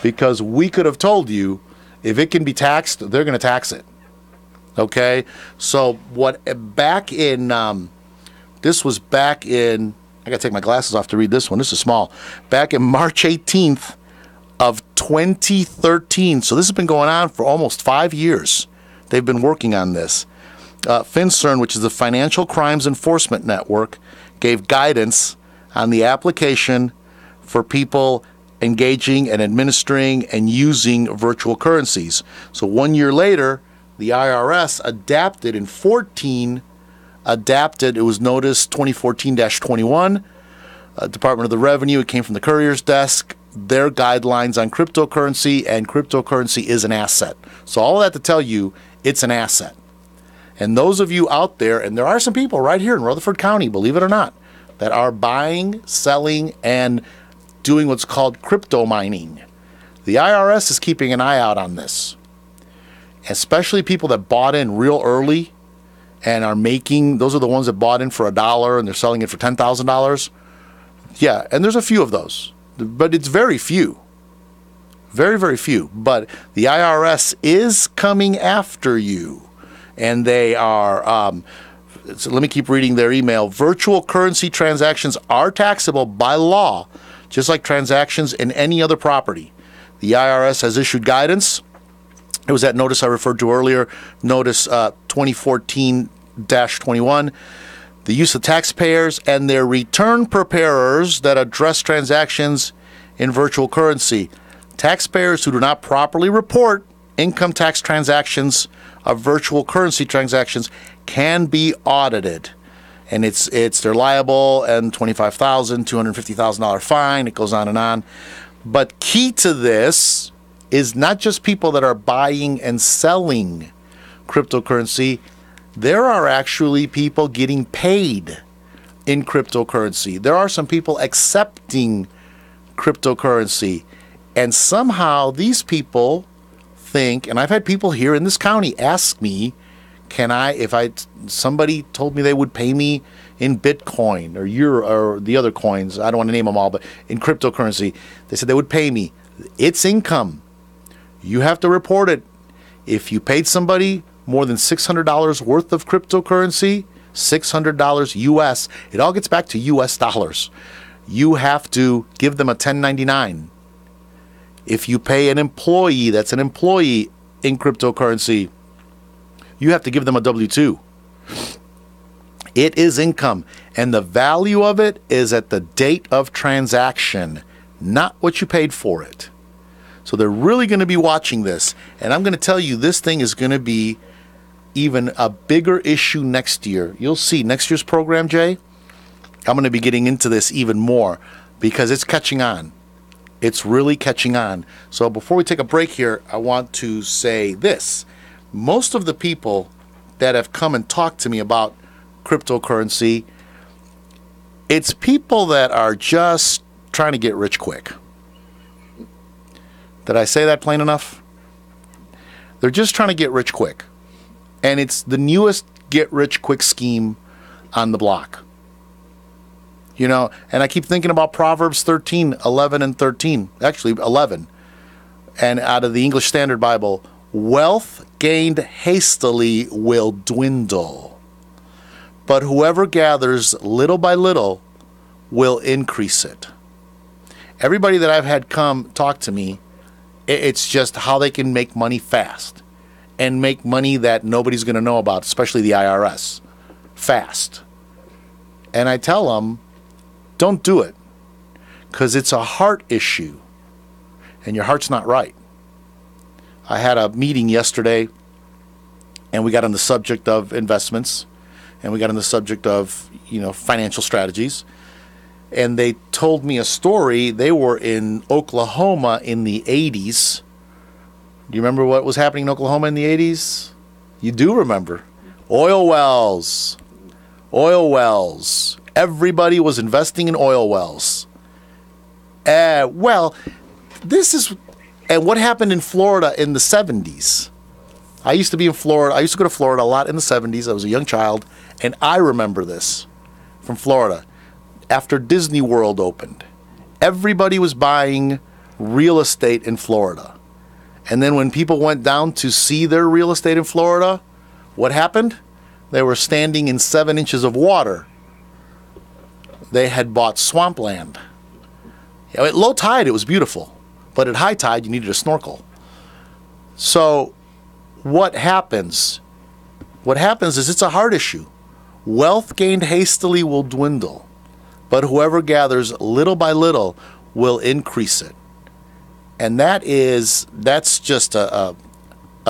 because we could have told you if it can be taxed, they're going to tax it. Okay? So this was back in, I got to take my glasses off to read this one. This is small. Back in March 18th of 2013. So this has been going on for almost 5 years. They've been working on this. FinCEN, which is the Financial Crimes Enforcement Network, gave guidance on the application for people engaging and administering and using virtual currencies. So 1 year later, the IRS adapted in 14, it was notice 2014-21, Department of the Revenue, it came from the Courier's desk, their guidelines on cryptocurrency, and cryptocurrency is an asset. So all of that to tell you, it's an asset. And those of you out there, and there are some people right here in Rutherford County, believe it or not, that are buying, selling, and doing what's called crypto mining. The IRS is keeping an eye out on this, especially people that bought in real early and are making, those are the ones that bought in for $1 and they're selling it for $10,000. Yeah, and there's a few of those, but it's very few. Very, very few. But the IRS is coming after you, and they are, so let me keep reading their email. Virtual currency transactions are taxable by law, just like transactions in any other property. The IRS has issued guidance. It was that notice I referred to earlier, notice 2014-21. The use of taxpayers and their return preparers that address transactions in virtual currency. Taxpayers who do not properly report income tax transactions of virtual currency transactions can be audited. And they're liable, and $25,000, $250,000 fine. It goes on and on. But key to this is not just people that are buying and selling cryptocurrency. There are actually people getting paid in cryptocurrency. There are some people accepting cryptocurrency. And somehow these people think, and I've had people here in this county ask me, somebody told me they would pay me in Bitcoin or Euro or the other coins, I don't want to name them all, but in cryptocurrency, they said they would pay me. It's income. You have to report it. If you paid somebody more than $600 worth of cryptocurrency, $600 US, it all gets back to US dollars. You have to give them a 1099. If you pay an employee that's an employee in cryptocurrency, you have to give them a W-2. It is income, and the value of it is at the date of transaction, not what you paid for it. So they're really going to be watching this, and I'm going to tell you this thing is going to be even a bigger issue next year. You'll see next year's program, Jay, I'm going to be getting into this even more because it's catching on. It's really catching on. So before we take a break here, I want to say this. Most of the people that have come and talked to me about cryptocurrency, it's people that are just trying to get rich quick. Did I say that plain enough? They're just trying to get rich quick. And it's the newest get rich quick scheme on the block. You know, and I keep thinking about Proverbs 13, 11 and 13. Actually, 11. And out of the English Standard Bible, wealth gained hastily will dwindle, but whoever gathers little by little will increase it. Everybody that I've had come talk to me, it's just how they can make money fast and make money that nobody's going to know about, especially the IRS, fast. And I tell them, don't do it, because it's a heart issue, and your heart's not right. I had a meeting yesterday, and we got on the subject of investments, and we got on the subject of, financial strategies. And they told me a story. They were in Oklahoma in the 80s. Do you remember what was happening in Oklahoma in the 80s? You do remember. Oil wells. Oil wells. Everybody was investing in oil wells. And what happened in Florida in the 70s? I used to be in Florida. I used to go to Florida a lot in the 70s. I was a young child, and I remember this from Florida. After Disney World opened, everybody was buying real estate in Florida. And then when people went down to see their real estate in Florida, what happened? They were standing in 7 inches of water. They had bought swampland. At low tide, it was beautiful. But at high tide, you needed a snorkel. So what happens? What happens is it's a heart issue. Wealth gained hastily will dwindle, but whoever gathers little by little will increase it. And that's just a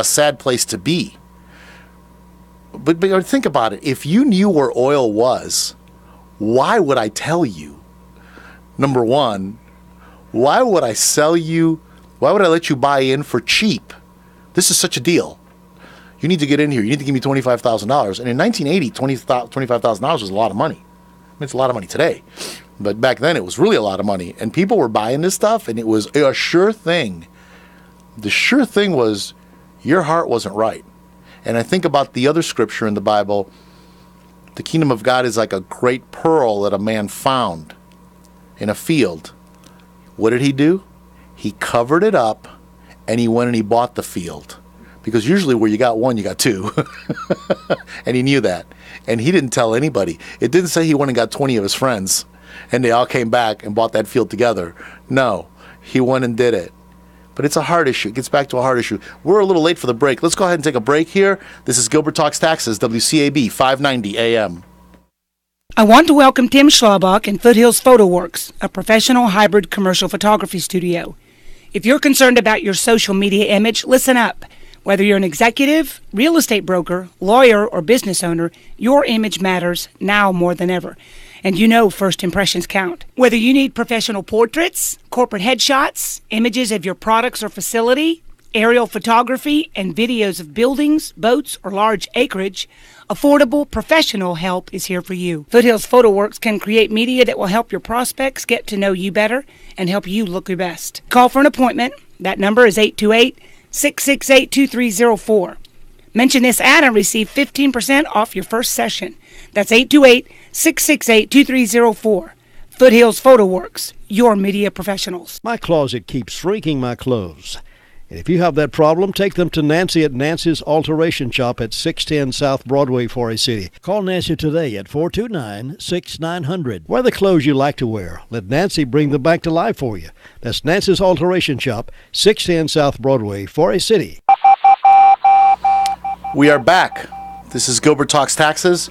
sad place to be. But think about it. If you knew where oil was, why would I tell you? Number one, why would I sell you? Why would I let you buy in for cheap? This is such a deal. You need to get in here. You need to give me $25,000. And in 1980, $25,000 was a lot of money. I mean, it's a lot of money today. But back then, it was really a lot of money. And people were buying this stuff, and it was a sure thing. The sure thing was your heart wasn't right. And I think about the other scripture in the Bible. The kingdom of God is like a great pearl that a man found in a field. What did he do? He covered it up, and he went and he bought the field. Because usually where you got one, you got two. And he knew that. And he didn't tell anybody. It didn't say he went and got 20 of his friends, and they all came back and bought that field together. No, he went and did it. But it's a heart issue. It gets back to a heart issue. We're a little late for the break. Let's go ahead and take a break here. This is Gilbert Talks Taxes, WCAB 590 AM. I want to welcome Tim Schlabach and Foothills Photo Works, a professional hybrid commercial photography studio. If you're concerned about your social media image, listen up. Whether you're an executive, real estate broker, lawyer, or business owner, your image matters now more than ever. And you know first impressions count. Whether you need professional portraits, corporate headshots, images of your products or facility, aerial photography, and videos of buildings, boats, or large acreage, affordable professional help is here for you. Foothills Photo Works can create media that will help your prospects get to know you better and help you look your best. Call for an appointment. That number is 828-668-2304. Mention this ad and receive 15% off your first session. That's 828-668-2304. Foothills Photo Works, your media professionals. My closet keeps shrinking my clothes. And if you have that problem, take them to Nancy at Nancy's Alteration Shop at 610 South Broadway, Forest City. Call Nancy today at 429-6900. Wear the clothes you like to wear. Let Nancy bring them back to life for you. That's Nancy's Alteration Shop, 610 South Broadway, Forest City. We are back. This is Gilbert Talks Taxes.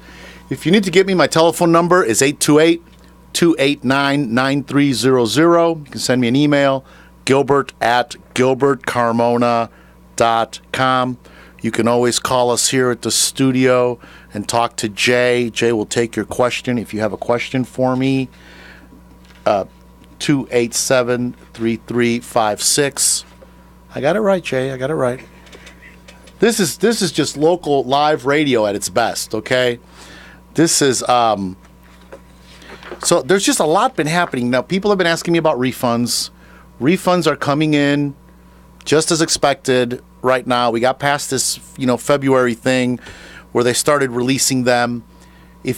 If you need to get me, my telephone number is 828-289-9300. You can send me an email, gilbert@gilbertcarmona.com. You can always call us here at the studio and talk to Jay. Jay will take your question. If you have a question for me, 287-3356. I got it right, Jay. I got it right. This is just local live radio at its best, okay? This is, so there's just a lot been happening. Now, people have been asking me about refunds. Refunds are coming in just as expected right now. We got past this, February thing where they started releasing them. They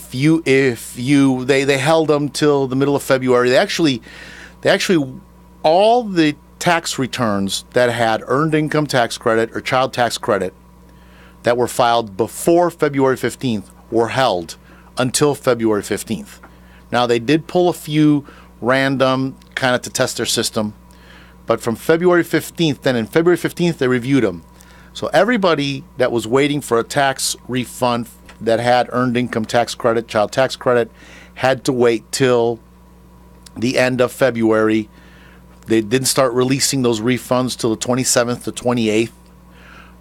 held them till the middle of February. They actually, all the tax returns that had earned income tax credit or child tax credit that were filed before February 15th were held until February 15th. Now, they did pull a few random kind of to test their system, but from February 15th, then in February 15th, they reviewed them. So everybody that was waiting for a tax refund that had earned income tax credit, child tax credit, had to wait till the end of February. They didn't start releasing those refunds till the 27th to 28th.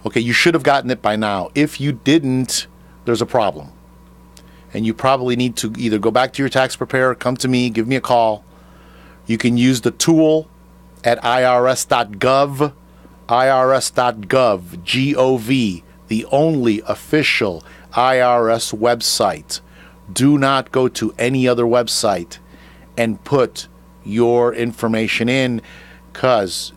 Okay, you should have gotten it by now. If you didn't, there's a problem. And you probably need to either go back to your tax preparer, come to me, give me a call. You can use the tool at irs.gov, irs.gov, G-O-V, the only official IRS website. Do not go to any other website and put your information in, because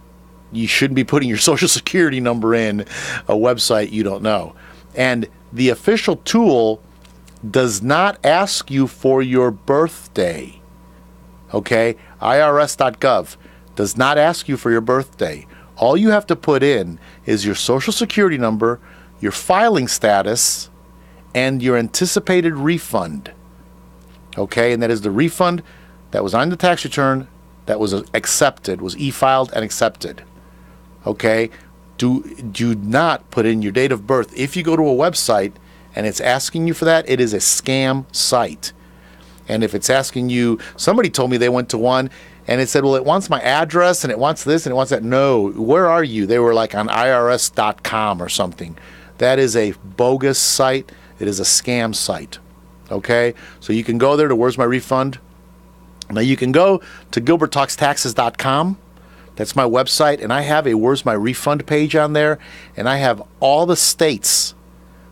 you shouldn't be putting your social security number in a website you don't know. And the official tool does not ask you for your birthday. Okay? IRS.gov does not ask you for your birthday. All you have to put in is your social security number, your filing status, and your anticipated refund. Okay? And that is the refund that was on the tax return that was accepted, was e-filed and accepted. Okay? Do not put in your date of birth. If you go to a website and it's asking you for that, it is a scam site. And if it's asking you, somebody told me they went to one and it said, well, it wants my address and it wants this and it wants that. No, where are you? They were like on irs.com or something. That is a bogus site. It is a scam site. Okay? So you can go there to Where's My Refund? Now you can go to GilbertTalksTaxes.com. That's my website, and I have a Where's My Refund page on there, and I have all the states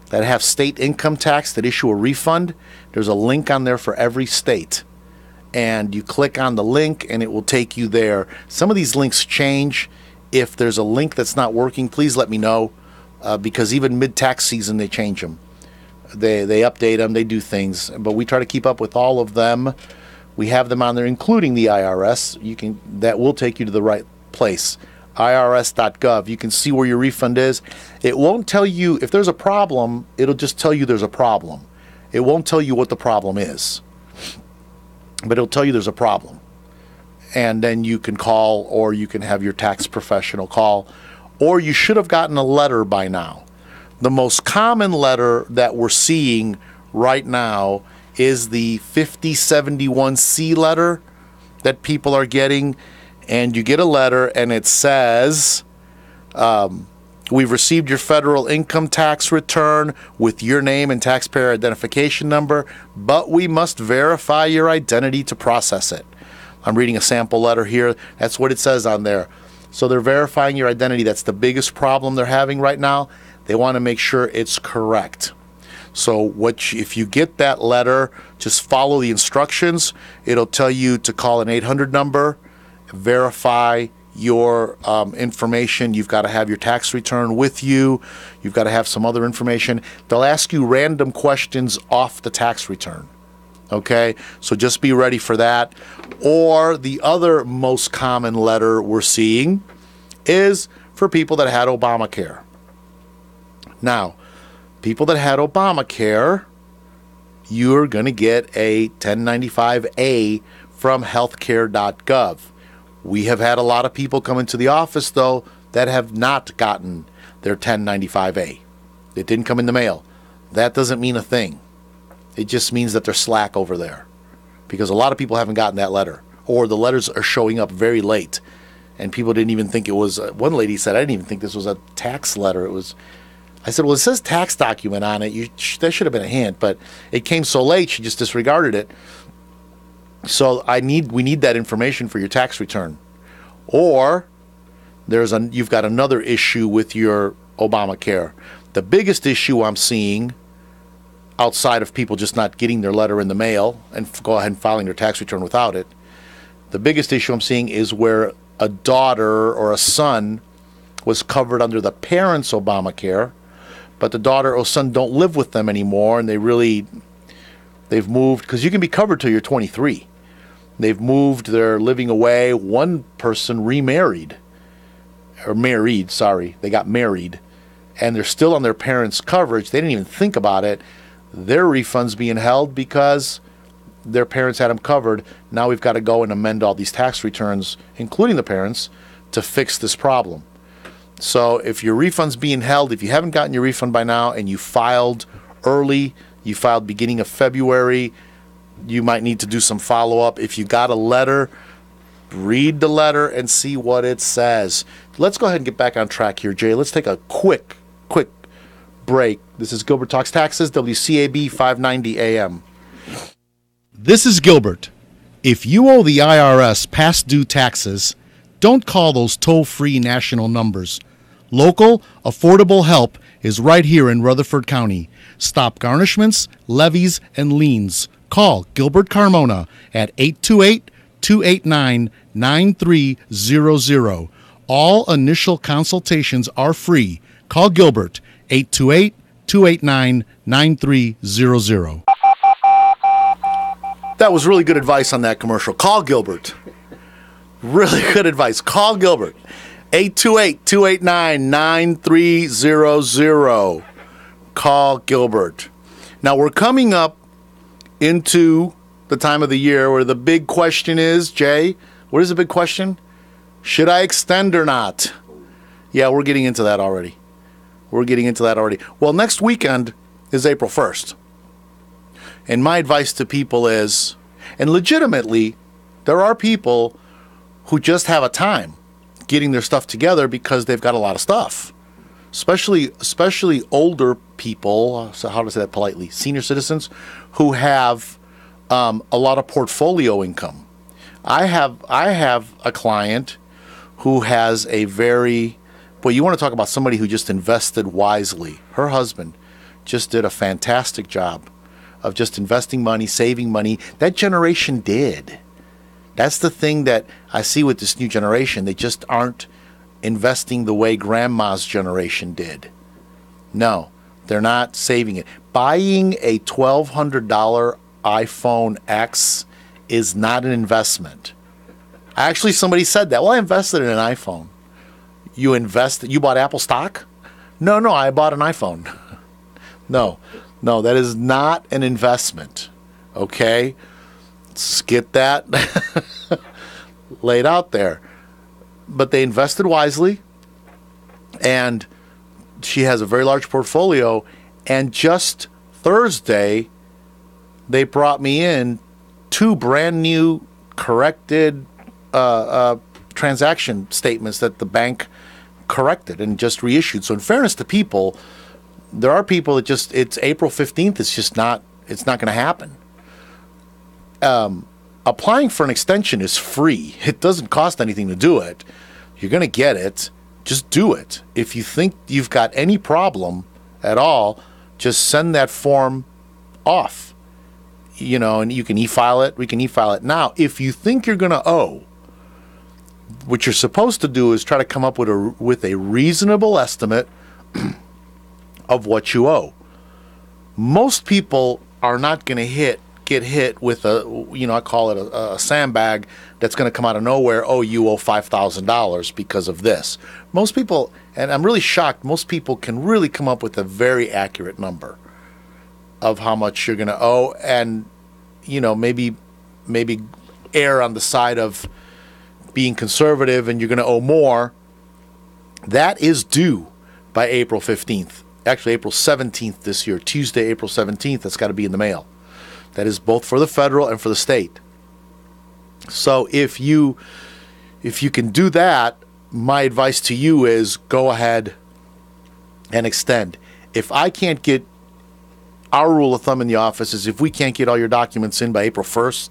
that have state income tax that issue a refund. There's a link on there for every state, and you click on the link, and it will take you there. Some of these links change. If there's a link that's not working, please let me know, because even mid-tax season, they change them. They update them, they do things, but we try to keep up with all of them. We have them on there, including the IRS. That will take you to the right place, irs.gov. You can see where your refund is. It won't tell you if there's a problem. It'll just tell you there's a problem. It won't tell you what the problem is, but it'll tell you there's a problem. And then you can call, or you can have your tax professional call, or you should have gotten a letter by now. The most common letter that we're seeing right now is the 5071C letter that people are getting. And you get a letter, and it says, we've received your federal income tax return with your name and taxpayer identification number, but we must verify your identity to process it. I'm reading a sample letter here. That's what it says on there. So they're verifying your identity. That's the biggest problem they're having right now. They want to make sure it's correct. So if you get that letter, just follow the instructions. It'll tell you to call an 800 number, verify your information. You've got to have your tax return with you. You've got to have some other information. They'll ask you random questions off the tax return. Okay, so just be ready for that. Or the other most common letter we're seeing is for people that had Obamacare. Now, people that had Obamacare, you're going to get a 1095A from healthcare.gov. We have had a lot of people come into the office, though, that have not gotten their 1095A. It didn't come in the mail. That doesn't mean a thing. It just means that they're slack over there, because a lot of people haven't gotten that letter, or the letters are showing up very late, and people didn't even think it was. One lady said, I didn't even think this was a tax letter. I said, well, it says tax document on it. That should have been a hint, but it came so late, she just disregarded it. So we need that information for your tax return. Or you've got another issue with your Obamacare. The biggest issue I'm seeing, outside of people just not getting their letter in the mail and go ahead and filing their tax return without it, the biggest issue I'm seeing is where a daughter or a son was covered under the parents' Obamacare, but the daughter or son don't live with them anymore, and they've moved, because you can be covered till you're 23. They've moved, they're living away. One person they got married, and they're still on their parents' coverage. They didn't even think about it. Their refund's being held because their parents had them covered. Now we've got to go and amend all these tax returns, including the parents, to fix this problem. So if your refund's being held, if you haven't gotten your refund by now and you filed early, you filed beginning of February, you might need to do some follow-up. If you got a letter, read the letter and see what it says. Let's go ahead and get back on track here, Jay. Let's take a quick break. This is Gilbert Talks Taxes, WCAB 590 AM. This is Gilbert. If you owe the IRS past due taxes, don't call those toll-free national numbers. Local, affordable help is right here in Rutherford County. Stop garnishments, levies, and liens. Call Gilbert Carmona at 828-289-9300. All initial consultations are free. Call Gilbert, 828-289-9300. That was really good advice on that commercial. Call Gilbert. Really good advice. Call Gilbert. 828-289-9300. Call Gilbert. Now we're coming up into the time of the year where the big question is, Jay, what is the big question? Should I extend or not? Yeah, we're getting into that already. Well, next weekend is April 1st. And my advice to people is, and legitimately, there are people who just have a time getting their stuff together because they've got a lot of stuff. especially older people. So how to say that politely? Senior citizens who have a lot of portfolio income. I have a client who has a very, boy, you want to talk about somebody who just invested wisely. Her husband just did a fantastic job of just investing money, saving money. That generation did. That's the thing that I see with this new generation. They just aren't investing the way grandma's generation did. No, they're not saving it. Buying a $1,200 iPhone X is not an investment. Actually, somebody said that. Well, I invested in an iPhone. You bought Apple stock? No, I bought an iPhone. No, that is not an investment. Okay? Let's get that laid out there. But they invested wisely, and she has a very large portfolio, and just Thursday, they brought me in 2 brand new corrected transaction statements that the bank corrected and just reissued. So in fairness to people, there are people that just, it's April 15th, it's not going to happen. Applying for an extension is free. It doesn't cost anything to do it. You're going to get it. Just do it. If you think you've got any problem at all, just send that form off. And you can e-file it. We can e-file it. Now, if you think you're going to owe, what you're supposed to do is try to come up with a reasonable estimate of what you owe. Most people are not going to get hit with I call it a sandbag that's going to come out of nowhere. Oh, you owe $5,000 because of this. Most people, and I'm really shocked, most people can really come up with a very accurate number of how much you're going to owe, and maybe err on the side of being conservative, and you're going to owe more. That is due by April 15th. Actually, April 17th this year, Tuesday, April 17th. That's got to be in the mail. That is both for the federal and for the state. So if you can do that, my advice to you is go ahead and extend. If I can't get, our rule of thumb in the office is if we can't get all your documents in by April 1st,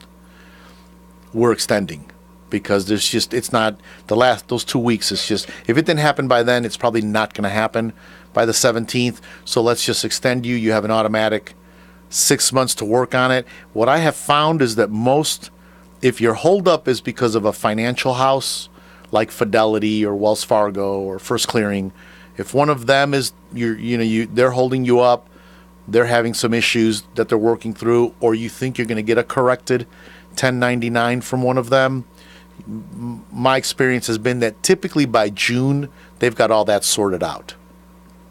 we're extending. Because it's not, those 2 weeks, it's just, if it didn't happen by then, it's probably not going to happen by the 17th. So let's just extend you. You have an automatic 6 months to work on it. What I have found is that if your holdup is because of a financial house like Fidelity or Wells Fargo or First Clearing, if one of them is they're holding you up, they're having some issues that they're working through, or you think you're going to get a corrected 1099 from one of them, my experience has been that typically by June they've got all that sorted out.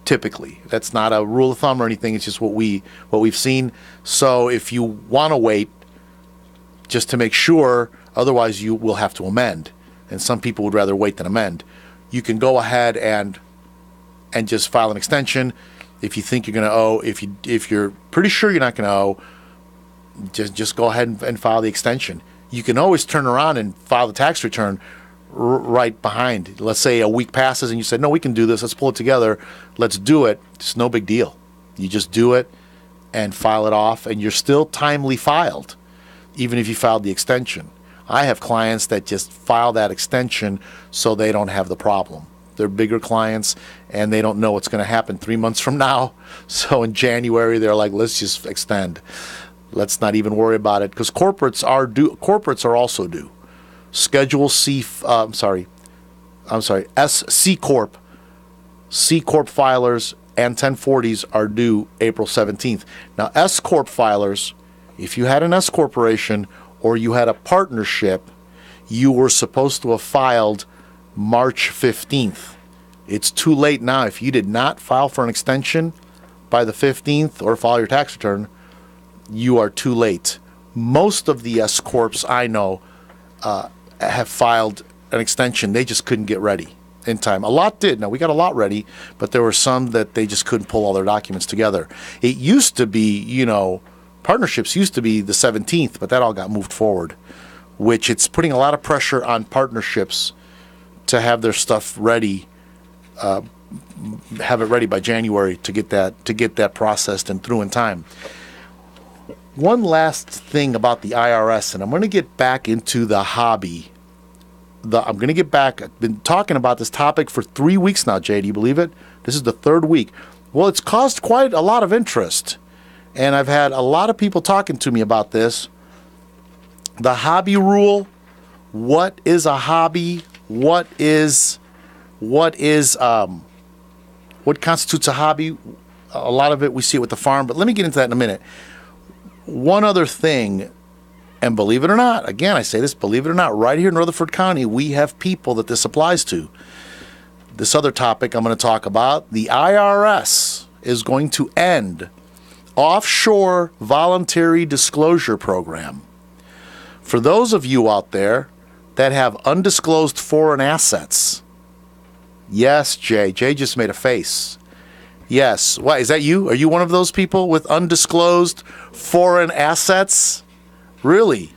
Typically, that's not a rule of thumb or anything. It's just what we've seen. So if you want to wait, just to make sure, otherwise you will have to amend. And some people would rather wait than amend. You can go ahead and just file an extension. If you think you're going to owe, if you're pretty sure you're not going to owe, just go ahead and file the extension. You can always turn around and file the tax return right behind. Let's say a week passes and you said, no, we can do this. Let's pull it together. Let's do it. It's no big deal. You just do it and file it off, and you're still timely filed, even if you filed the extension. I have clients that just file that extension so they don't have the problem. They're bigger clients, and they don't know what's going to happen 3 months from now. So in January, they're like, let's just extend. Let's not even worry about it, because corporates are due. Corporates are also due. Schedule C, C Corp filers and 1040s are due April 17th. Now, S Corp filers, if you had an S corporation or you had a partnership, you were supposed to have filed March 15th. It's too late now. If you did not file for an extension by the 15th or file your tax return, you are too late. Most of the S Corps I know have filed an extension. They just couldn't get ready in time. A lot did. Now, we got a lot ready, but there were some that they just couldn't pull all their documents together. It used to be, partnerships used to be the 17th, but that all got moved forward, which it's putting a lot of pressure on partnerships to have their stuff ready have it ready by January to get that processed and through in time. One last thing about the IRS, and I'm going to get back into the hobby. I've been talking about this topic for 3 weeks now, Jay. Do you believe it? This is the third week. Well, it's caused quite a lot of interest, and I've had a lot of people talking to me about this. The hobby rule. What is a hobby? What constitutes a hobby? A lot of it we see it with the farm, but let me get into that in a minute. One other thing, and believe it or not, again, I say this, believe it or not, right here in Rutherford County, we have people that this applies to. This other topic I'm going to talk about, the IRS is going to end offshore voluntary disclosure program. For those of you out there that have undisclosed foreign assets, yes, Jay just made a face. Yes. Why, is that you? Are you one of those people with undisclosed foreign assets? Really?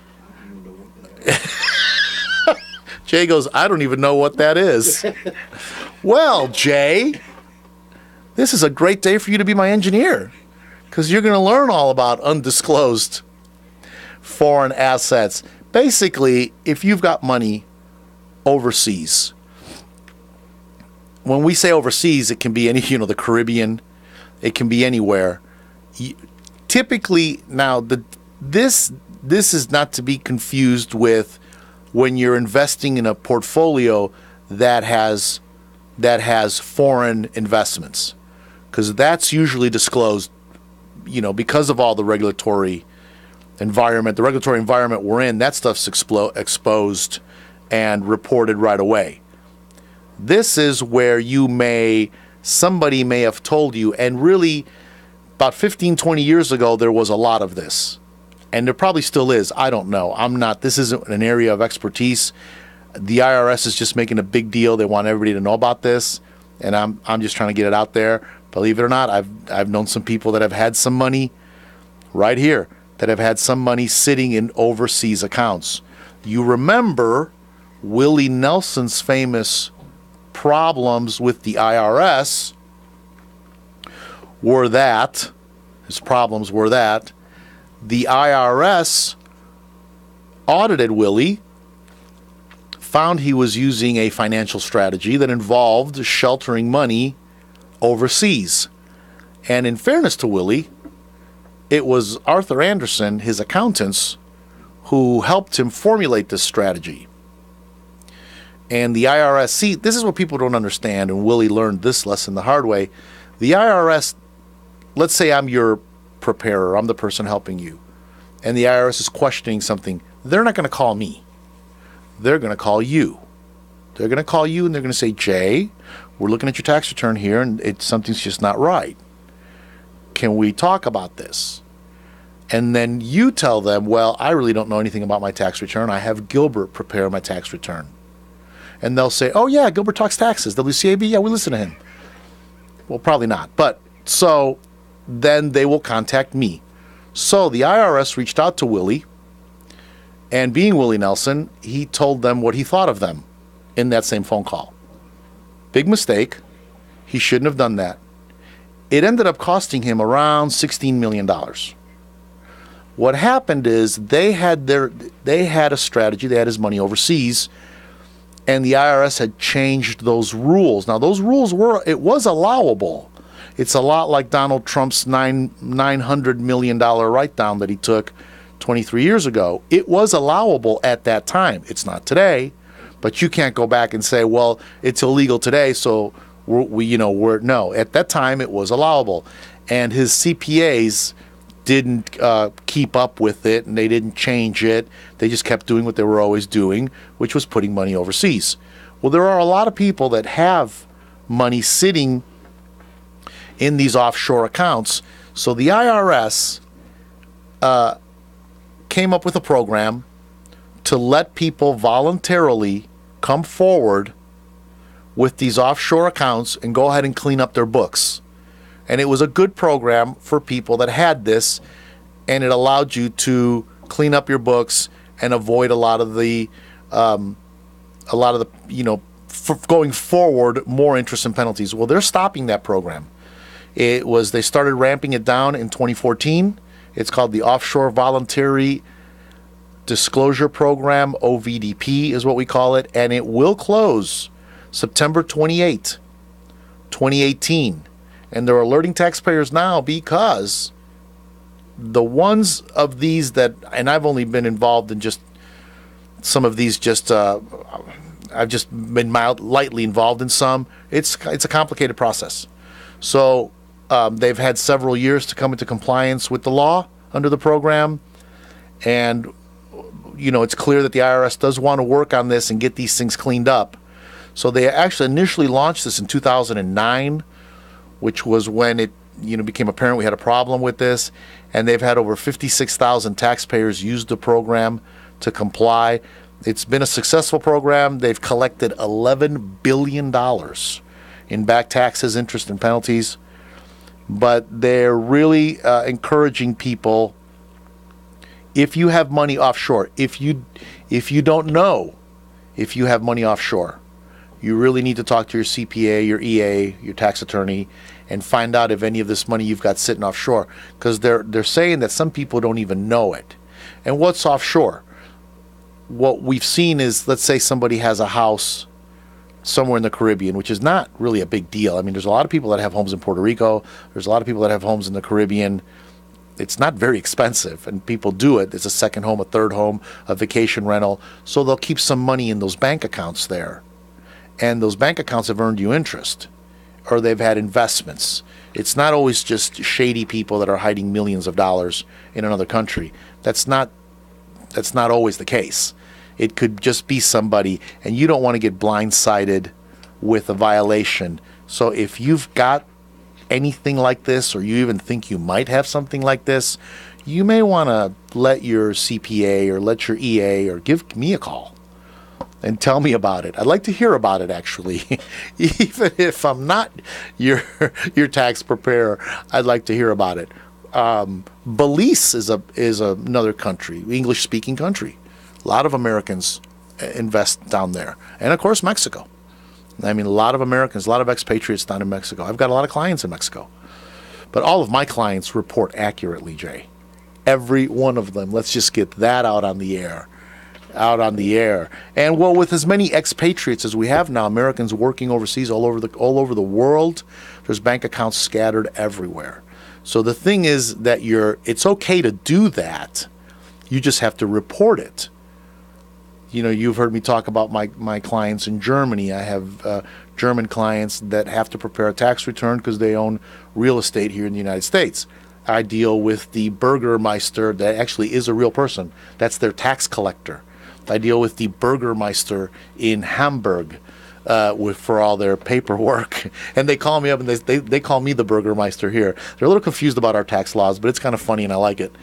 Jay goes, I don't even know what that is. Well, Jay, this is a great day for you to be my engineer, because you're going to learn all about undisclosed foreign assets. Basically, if you've got money overseas, when we say overseas, it can be the Caribbean, it can be anywhere. Typically, now this is not to be confused with when you're investing in a portfolio that has foreign investments, because that's usually disclosed, because of all the regulatory environment we're in. That stuff's exposed and reported right away. This is where somebody may have told you, and really about 15, 20 years ago, there was a lot of this. And there probably still is. I don't know. This isn't an area of expertise. The IRS is just making a big deal. They want everybody to know about this. And I'm just trying to get it out there. Believe it or not, I've known some people that have had some money right here, that have had some money sitting in overseas accounts. You remember Willie Nelson's famous problems with the IRS were that the IRS audited Willie, found he was using a financial strategy that involved sheltering money overseas. And in fairness to Willie, it was Arthur Anderson, his accountants, who helped him formulate this strategy. And the IRS, this is what people don't understand, and Willie learned this lesson the hard way. The IRS, let's say I'm your preparer, I'm the person helping you, and the IRS is questioning something. They're not going to call me. They're going to call you. They're going to call you and they're going to say, Jay, we're looking at your tax return here and something's just not right. Can we talk about this? And then you tell them, well, I really don't know anything about my tax return. I have Gilbert prepare my tax return. And they'll say, oh yeah, Gilbert talks taxes. WCAB, yeah, we listen to him. Well, probably not. But so then they will contact me. So the IRS reached out to Willie, and being Willie Nelson, he told them what he thought of them in that same phone call. Big mistake. He shouldn't have done that. It ended up costing him around $16 million. What happened is they had a strategy. They had his money overseas, and the IRS had changed those rules. Now, those rules was allowable. It's a lot like Donald Trump's $900 million write-down that he took 23 years ago. It was allowable at that time. It's not today, but you can't go back and say, well, it's illegal today, so no. At that time, it was allowable, and his CPAs didn't keep up with it, and they didn't change it. They just kept doing what they were always doing, which was putting money overseas. Well, there are a lot of people that have money sitting in these offshore accounts. So the IRS came up with a program to let people voluntarily come forward with these offshore accounts and go ahead and clean up their books. And it was a good program for people that had this, and it allowed you to clean up your books and avoid a lot of the going forward, more interest and penalties. Well, they're stopping that program. They started ramping it down in 2014. It's called the Offshore Voluntary Disclosure Program, OVDP is what we call it, and it will close September 28, 2018. And they're alerting taxpayers now because the ones of these that, and I've only been involved in just some of these, I've just been lightly involved in some. It's a complicated process. So they've had several years to come into compliance with the law under the program. And, it's clear that the IRS does want to work on this and get these things cleaned up. So they actually initially launched this in 2009, which was when it became apparent we had a problem with this. And they've had over 56,000 taxpayers use the program to comply. It's been a successful program. They've collected $11 billion in back taxes, interest, and penalties. But they're really encouraging people, if you have money offshore, if you don't know if you have money offshore, you really need to talk to your CPA, your EA, your tax attorney, and find out if any of this money you've got sitting offshore. Because they're saying that some people don't even know it. And what's offshore? What we've seen is, let's say somebody has a house somewhere in the Caribbean, which is not really a big deal. I mean, there's a lot of people that have homes in Puerto Rico. There's a lot of people that have homes in the Caribbean. It's not very expensive, and people do it. It's a second home, a third home, a vacation rental. So they'll keep some money in those bank accounts there. And those bank accounts have earned you interest, or they've had investments. It's not always just shady people that are hiding millions of dollars in another country. That's not always the case. It could just be somebody, and you don't want to get blindsided with a violation. So if you've got anything like this, or you even think you might have something like this, you may want to let your CPA or let your EA or give me a call and tell me about it. I'd like to hear about it, actually. Even if I'm not your tax preparer, I'd like to hear about it. Belize is another country, English-speaking country. A lot of Americans invest down there. And, of course, Mexico. I mean, a lot of Americans, a lot of expatriates down in Mexico. I've got a lot of clients in Mexico. But all of my clients report accurately, Jay. Every one of them. Let's just get that out on the air. And, well, with as many expatriates as we have now, Americans working overseas all over the world, there's bank accounts scattered everywhere. So the thing is that it's okay to do that. You just have to report it. You've heard me talk about my clients in Germany. I have German clients that have to prepare a tax return because they own real estate here in the United States. I deal with the Burgermeister that actually is a real person. That's their tax collector. I deal with the Burgermeister in Hamburg for all their paperwork. And they call me up and they call me the Burgermeister here. They're a little confused about our tax laws, but it's kind of funny and I like it.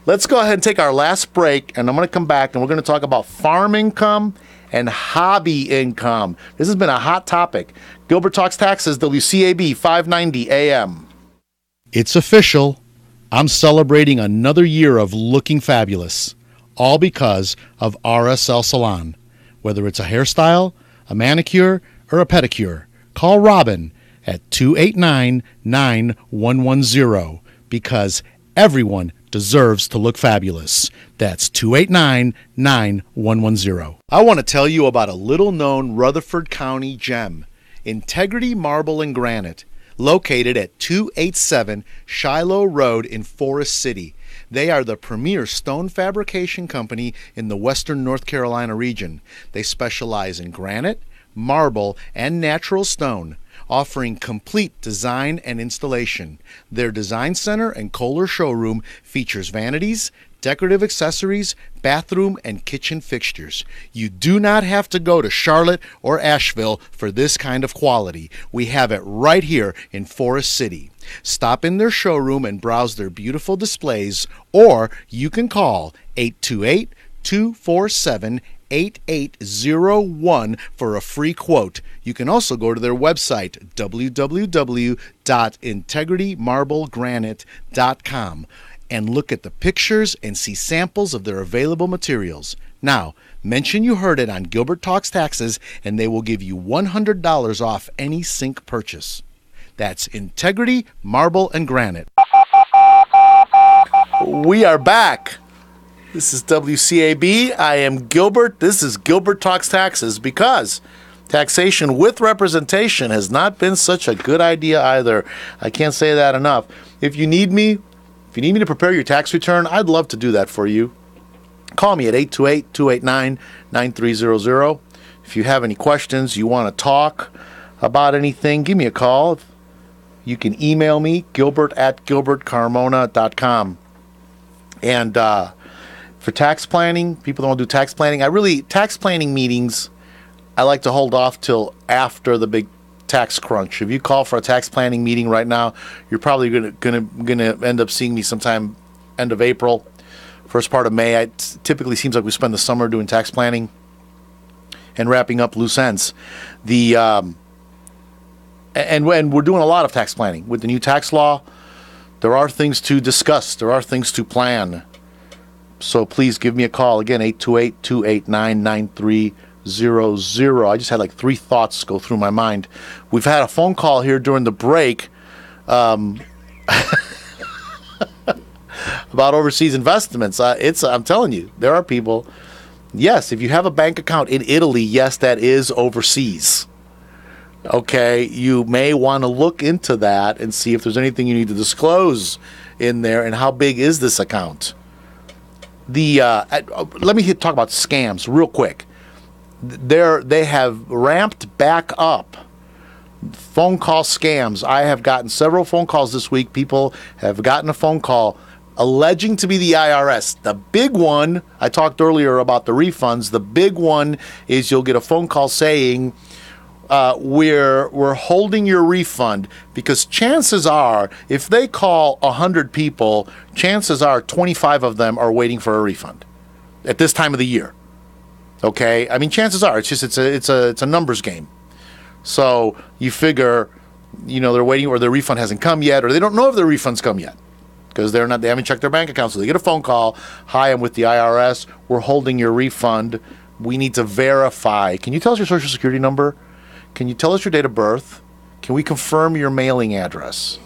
Let's go ahead and take our last break, and I'm going to come back and we're going to talk about farm income and hobby income. This has been a hot topic. Gilbert Talks Taxes, WCAB 590 AM. It's official. I'm celebrating another year of looking fabulous, all because of RSL Salon. Whether it's a hairstyle, a manicure, or a pedicure, call Robin at 289-9110 because everyone deserves to look fabulous. That's 289-9110. I want to tell you about a little-known Rutherford County gem, Integrity Marble and Granite, located at 287 Shiloh Road in Forest City. They are the premier stone fabrication company in the western North Carolina region. They specialize in granite, marble, and natural stone, offering complete design and installation. Their design center and Kohler showroom features vanities, decorative accessories, bathroom, and kitchen fixtures. You do not have to go to Charlotte or Asheville for this kind of quality. We have it right here in Forest City. Stop in their showroom and browse their beautiful displays, or you can call 828-247-8801 for a free quote. You can also go to their website, www.integritymarblegranite.com, and look at the pictures and see samples of their available materials. Now, mention you heard it on Gilbert Talks Taxes, and they will give you $100 off any sink purchase. That's integrity, marble, and granite. We are back. This is WCAB. I am Gilbert. This is Gilbert Talks Taxes, because taxation with representation has not been such a good idea either. I can't say that enough. If you need me to prepare your tax return, I'd love to do that for you. Call me at 828-289-9300. If you have any questions, you want to talk about anything, give me a call. You can email me, gilbert@gilbertcarmona.com. And for tax planning, people don't do tax planning. Tax planning meetings, I like to hold off till after the big tax crunch. If you call for a tax planning meeting right now, you're probably gonna end up seeing me sometime end of April, first part of May. It typically seems like we spend the summer doing tax planning and wrapping up loose ends. And we're doing a lot of tax planning with the new tax law. There are things to discuss. There are things to plan. So please give me a call. Again, 828-289-9300. I just had like 3 thoughts go through my mind. We've had a phone call here during the break about overseas investments. I'm telling you, there are people. Yes, if you have a bank account in Italy, yes, that is overseas. Okay, you may want to look into that and see if there's anything you need to disclose in there, and how big is this account. Let me talk about scams real quick. They have ramped back up phone call scams. I have gotten several phone calls this week. People have gotten a phone call alleging to be the IRS. The big one, I talked earlier about the refunds. The big one is you'll get a phone call saying, we're holding your refund, because chances are, if they call 100 people, chances are 25 of them are waiting for a refund at this time of the year. Okay, I mean, chances are it's a numbers game. So you figure, they're waiting, or their refund hasn't come yet, or they don't know if their refund's come yet because they haven't checked their bank account. So they get a phone call. Hi, I'm with the IRS. We're holding your refund. We need to verify. Can you tell us your social security number? Can you tell us your date of birth? Can we confirm your mailing address?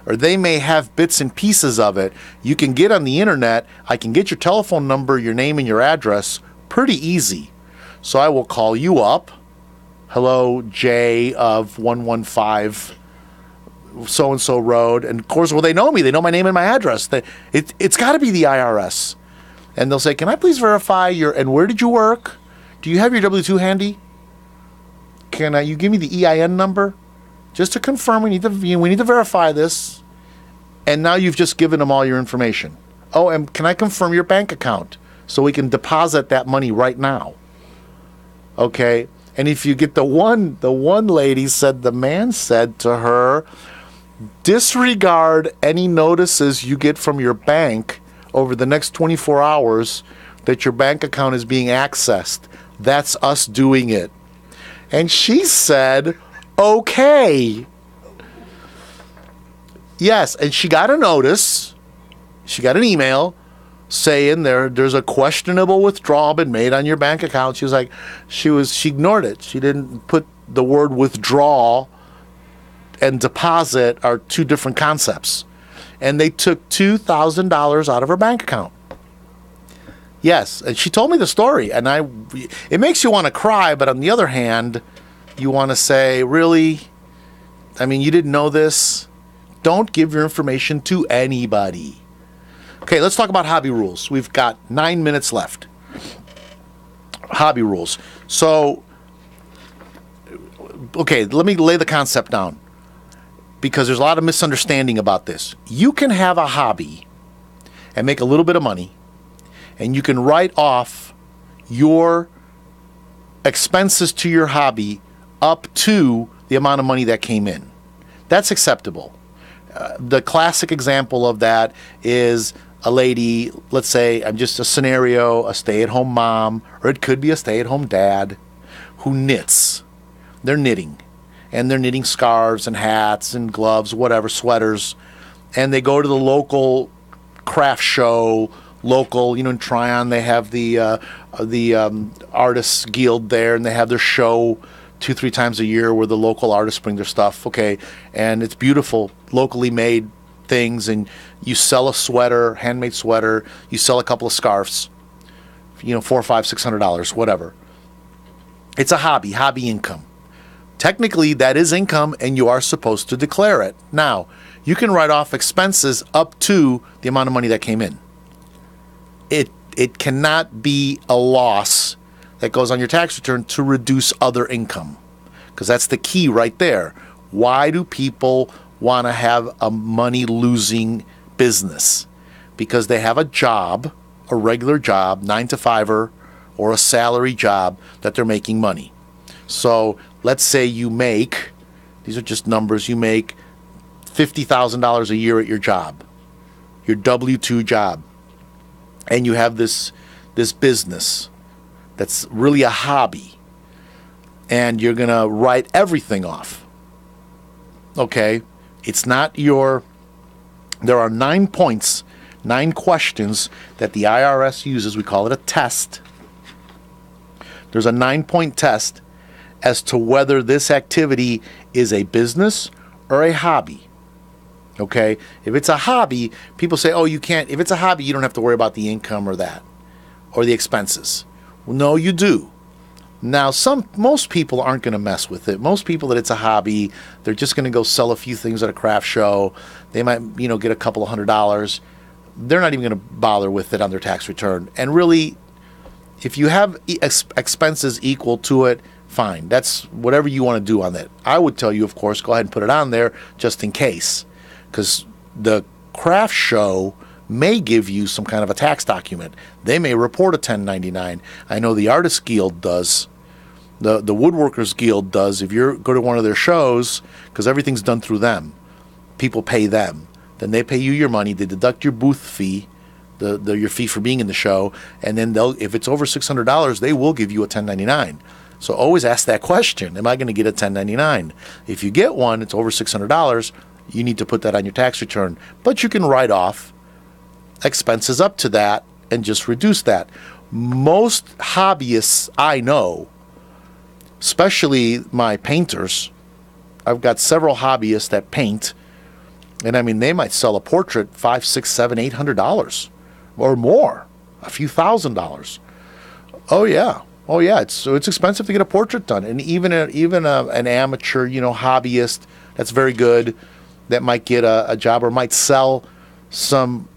Or they may have bits and pieces of it. You can get on the internet. I can get your telephone number, your name, and your address pretty easy. So I will call you up. Hello, Jay of 115 so-and-so road. And of course, they know me. They know my name and my address. It's got to be the IRS. And they'll say, can I please verify and where did you work? Do you have your W-2 handy? Can you give me the EIN number? Just to confirm, we need to verify this. And now you've just given them all your information. Oh, and can I confirm your bank account so we can deposit that money right now? Okay. And if you get the one lady said, the man said to her, disregard any notices you get from your bank over the next 24 hours that your bank account is being accessed. That's us doing it. And she said, okay. Yes, and she got a notice. She got an email saying there's a questionable withdrawal been made on your bank account. She was like, she ignored it. She didn't put the word withdrawal and deposit are 2 different concepts. And they took $2,000 out of her bank account. Yes, and she told me the story, and it makes you want to cry, but on the other hand, you want to say, really? I mean, you didn't know this? Don't give your information to anybody. Okay, let's talk about hobby rules. We've got 9 minutes left. Hobby rules. So, okay, let me lay the concept down, because there's a lot of misunderstanding about this. You can have a hobby and make a little bit of money, and you can write off your expenses to your hobby up to the amount of money that came in. That's acceptable. The classic example of that is a lady, let's say, I'm just a scenario, a stay-at-home mom, or it could be a stay-at-home dad who knits. They're knitting. And they're knitting scarves and hats and gloves, whatever, sweaters. And they go to the local craft show, local. In Tryon, they have the Artists Guild there, and they have their show 2-3 times a year where the local artists bring their stuff. Okay, and it's beautiful, locally made things, and you sell a sweater, handmade sweater. You sell a couple of scarves. $400, $500, $600, whatever. It's a hobby income. Technically, that is income, and you are supposed to declare it. Now, you can write off expenses up to the amount of money that came in. It cannot be a loss that goes on your tax return to reduce other income, because that's the key right there. Why do people want to have a money-losing business? Because they have a job, a regular job, 9-to-5er, or a salary job that they're making money. So let's say you make, these are just numbers, you make $50,000 a year at your job, your W-2 job, and you have this business that's really a hobby, and you're going to write everything off. Okay? It's not there are 9 points, 9 questions that the IRS uses. We call it a test. There's a 9-point test as to whether this activity is a business or a hobby. Okay? If it's a hobby, people say, oh, you can't. If it's a hobby, you don't have to worry about the income or that, or the expenses. Well, no, you do. Now, most people aren't going to mess with it. Most people that it's a hobby, they're just going to go sell a few things at a craft show. They might, get a couple of $100s. They're not even going to bother with it on their tax return. And really, if you have expenses equal to it, fine. That's whatever you want to do on that. I would tell you, of course, go ahead and put it on there just in case, because the craft show may give you some kind of a tax document. They may report a 1099. I know the Artists Guild does. The Woodworkers Guild does. If you go to one of their shows, because everything's done through them, people pay them. Then they pay you your money. They deduct your booth fee, your fee for being in the show, and then if it's over $600, they will give you a 1099. So always ask that question: am I going to get a 1099? If you get one, it's over $600. You need to put that on your tax return, but you can write off expenses up to that and just reduce that. Most hobbyists I know, especially my painters, I've got several hobbyists that paint, and they might sell a portrait $500, $600, $700, $800 or more, a few $1,000s. Oh yeah, it's expensive to get a portrait done, and even an amateur, hobbyist that's very good, that might get a job or might sell some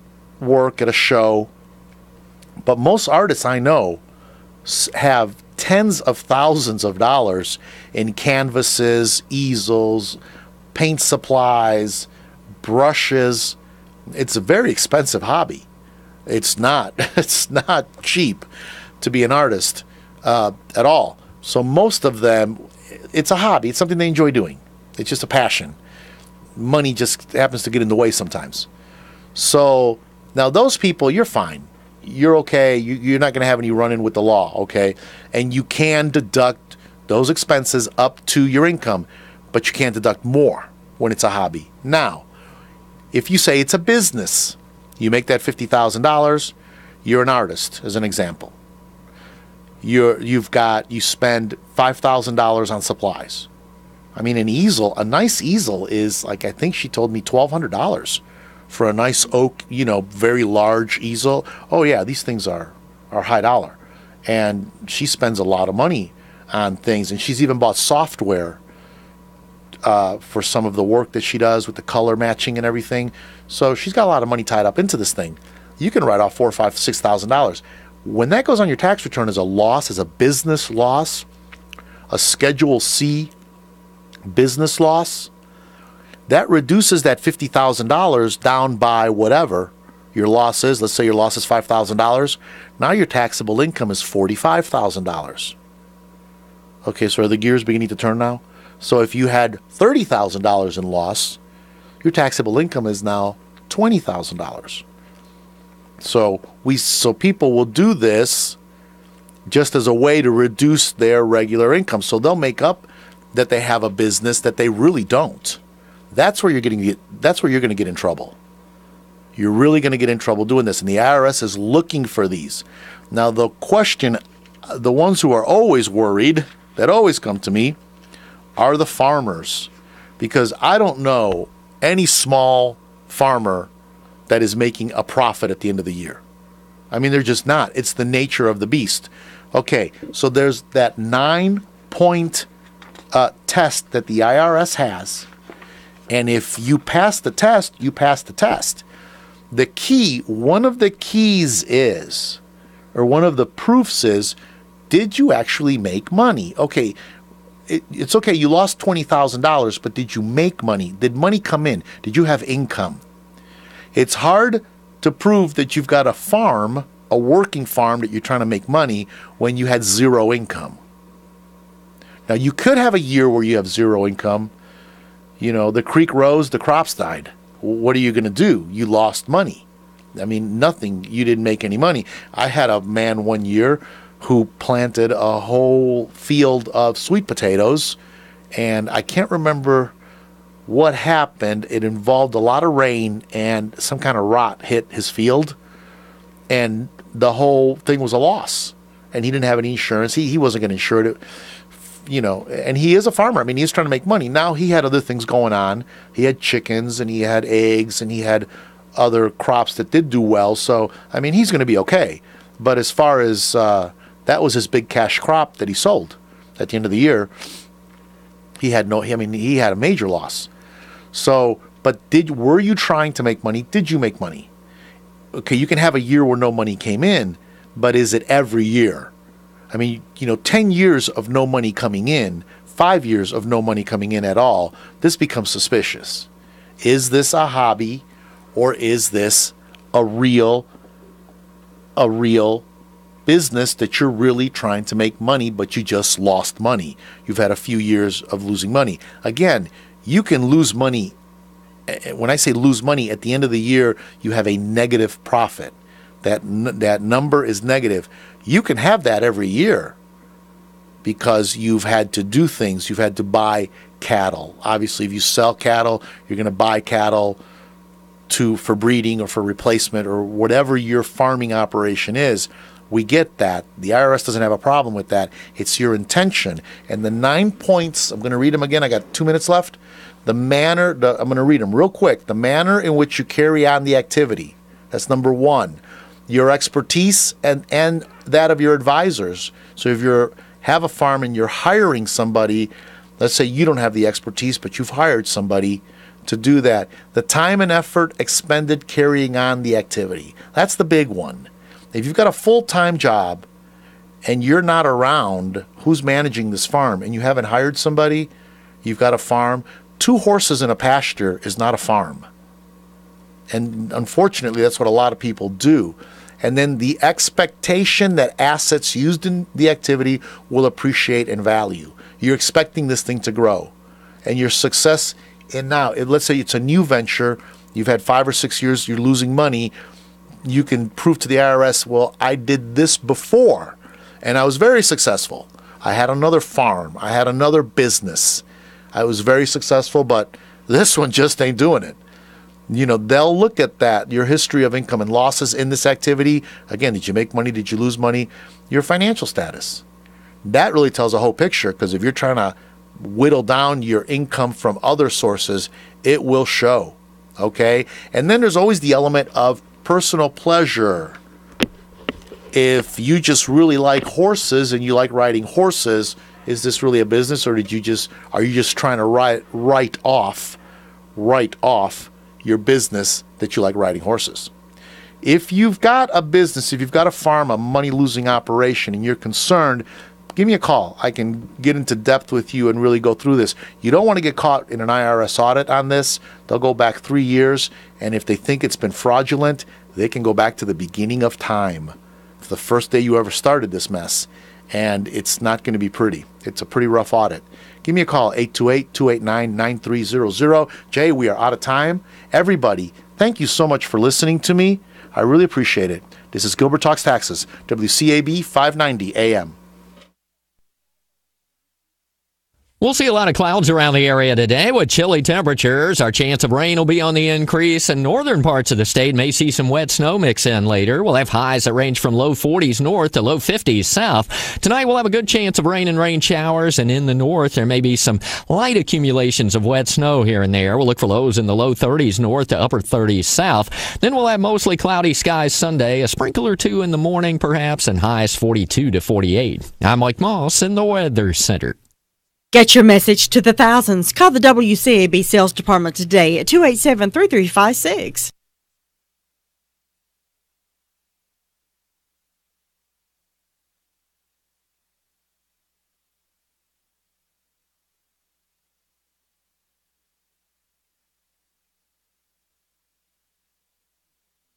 work at a show. But most artists I know have tens of thousands of dollars in canvases, easels, paint supplies, brushes. It's a very expensive hobby. It's not cheap to be an artist at all. So most of them, it's a hobby. It's something they enjoy doing. It's just a passion. Money just happens to get in the way sometimes. So now those people, you're fine. You're okay. You're not going to have any run-in with the law, okay? And you can deduct those expenses up to your income, but you can't deduct more when it's a hobby. Now, if you say it's a business, you make that $50,000, you're an artist, as an example. You spend $5,000 on supplies. An nice easel is I think she told me $1,200 for a nice oak, very large easel. Oh yeah, these things are high dollar. And she spends a lot of money on things, and she's even bought software for some of the work that she does with the color matching and everything. So she's got a lot of money tied up into this thing. You can write off $4,000, $5,000, $6,000. When that goes on your tax return as a loss, as a business loss, a Schedule C business loss, that reduces that $50,000 down by whatever your loss is. Let's say your loss is $5,000. Now your taxable income is $45,000. Okay, so are the gears beginning to turn now? So if you had $30,000 in loss, your taxable income is now $20,000. So people will do this just as a way to reduce their regular income. So they'll make up that they have a business that they really don't. That's where you're going to get in trouble. You're really going to get in trouble doing this. And the IRS is looking for these. Now, the question, the ones who are always worried, that always come to me, are the farmers. Because I don't know any small farmer that is making a profit at the end of the year. I mean, they're just not. It's the nature of the beast. Okay, so there's that 9-point test that the IRS has. And if you pass the test, you pass the test. The key, one of the keys is, or one of the proofs is, did you actually make money? Okay, it's okay, you lost $20,000, but did you make money? Did money come in? Did you have income? It's hard to prove that you've got a farm, a working farm, that you're trying to make money when you had zero income. Now, you could have a year where you have zero income. You know, the creek rose, the crops died. What are you going to do? You lost money. I mean, nothing. You didn't make any money. I had a man one year who planted a whole field of sweet potatoes, and I can't remember what happened. It involved a lot of rain, and some kind of rot hit his field, and the whole thing was a loss. And he didn't have any insurance. He wasn't going to insure it. You know, and he is a farmer. I mean, he's trying to make money. Now he had other things going on. He had chickens and he had eggs and he had other crops that did do well. So, I mean, he's going to be okay. But as far as that was his big cash crop that he sold at the end of the year, he had a major loss. So, but were you trying to make money? Did you make money? Okay, you can have a year where no money came in, but is it every year? I mean, 10 years of no money coming in, 5 years of no money coming in at all, this becomes suspicious. Is this a hobby, or is this a real business that you're really trying to make money, but you just lost money? You've had a few years of losing money. Again, you can lose money. When I say lose money, at the end of the year, you have a negative profit. That number is negative. You can have that every year because you've had to do things. You've had to buy cattle. Obviously, if you sell cattle, you're going to buy cattle for breeding or for replacement or whatever your farming operation is. We get that. The IRS doesn't have a problem with that. It's your intention. And the 9 points, I'm going to read them again. I got 2 minutes left. I'm going to read them real quick. The manner in which you carry on the activity. That's number 1. Your expertise and that of your advisors. So if you have a farm and you're hiring somebody, let's say you don't have the expertise, but you've hired somebody to do that. The time and effort expended carrying on the activity. That's the big one. If you've got a full-time job and you're not around, who's managing this farm, and you haven't hired somebody, you've got a farm. 2 horses in a pasture is not a farm. And unfortunately, that's what a lot of people do. And then the expectation that assets used in the activity will appreciate in value. You're expecting this thing to grow. And your success in now, let's say it's a new venture, you've had 5 or 6 years, you're losing money, you can prove to the IRS, well, I did this before, and I was very successful. I had another farm. I had another business. I was very successful, but this one just ain't doing it. They'll look at that, your history of income and losses in this activity. Again, did you make money? Did you lose money? Your financial status. That really tells a whole picture, because if you're trying to whittle down your income from other sources, it will show. Okay? And then there's always the element of personal pleasure. If you just really like horses and you like riding horses, is this really a business, or are you just trying to write off your business that you like riding horses? If you've got a business, if you've got a farm, a money-losing operation, and you're concerned, give me a call. I can get into depth with you and really go through this. You don't want to get caught in an IRS audit on this. They'll go back 3 years, and if they think it's been fraudulent, they can go back to the beginning of time, the first day you ever started this mess, and it's not going to be pretty. It's a pretty rough audit. Give me a call, 828-289-9300. Jay, we are out of time. Everybody, thank you so much for listening to me. I really appreciate it. This is Gilbert Talks Taxes, WCAB 590 AM. We'll see a lot of clouds around the area today with chilly temperatures. Our chance of rain will be on the increase, and northern parts of the state may see some wet snow mix in later. We'll have highs that range from low 40s north to low 50s south. Tonight we'll have a good chance of rain and rain showers, and in the north there may be some light accumulations of wet snow here and there. We'll look for lows in the low 30s north to upper 30s south. Then we'll have mostly cloudy skies Sunday, a sprinkle or two in the morning perhaps, and highs 42 to 48. I'm Mike Moss in the Weather Center. Get your message to the thousands. Call the WCAB Sales Department today at 287-3356.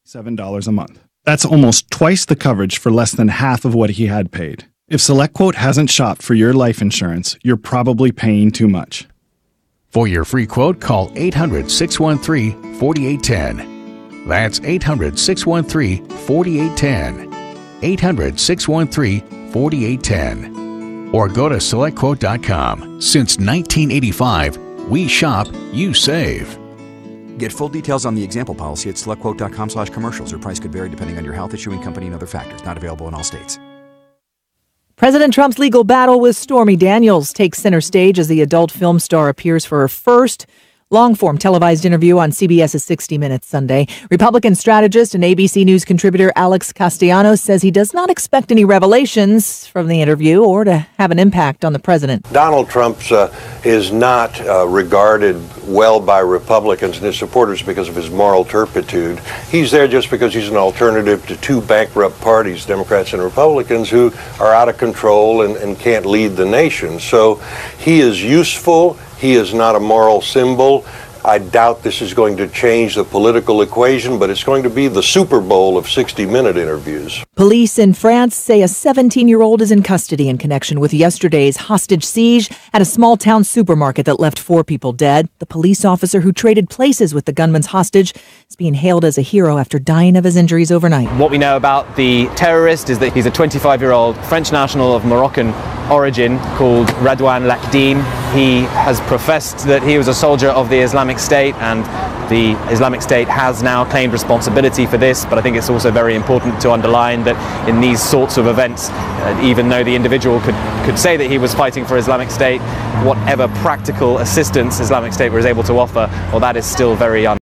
$7 a month. That's almost twice the coverage for less than half of what he had paid. If SelectQuote hasn't shopped for your life insurance, you're probably paying too much. For your free quote, call 800-613-4810. That's 800-613-4810. 800-613-4810. Or go to SelectQuote.com. Since 1985, we shop, you save. Get full details on the example policy at SelectQuote.com/commercials. Or price could vary depending on your health, issuing company, and other factors. Not available in all states. President Trump's legal battle with Stormy Daniels takes center stage as the adult film star appears for her first long-form televised interview on CBS's 60 Minutes Sunday. Republican strategist and ABC News contributor Alex Castellanos says he does not expect any revelations from the interview or to have an impact on the president. Donald Trump is not regarded well by Republicans and his supporters because of his moral turpitude. He's there just because he's an alternative to two bankrupt parties, Democrats and Republicans, who are out of control and can't lead the nation. So he is useful. He is not a moral symbol. I doubt this is going to change the political equation, but it's going to be the Super Bowl of 60-minute interviews. Police in France say a 17-year-old is in custody in connection with yesterday's hostage siege at a small-town supermarket that left 4 people dead. The police officer who traded places with the gunman's hostage is being hailed as a hero after dying of his injuries overnight. What we know about the terrorist is that he's a 25-year-old French national of Moroccan origin called Radouane Lakhdine. He has professed that he was a soldier of the Islamic State, and the Islamic State has now claimed responsibility for this, but I think it's also very important to underline that in these sorts of events, even though the individual could say that he was fighting for Islamic State, whatever practical assistance Islamic State was able to offer, well, that is still very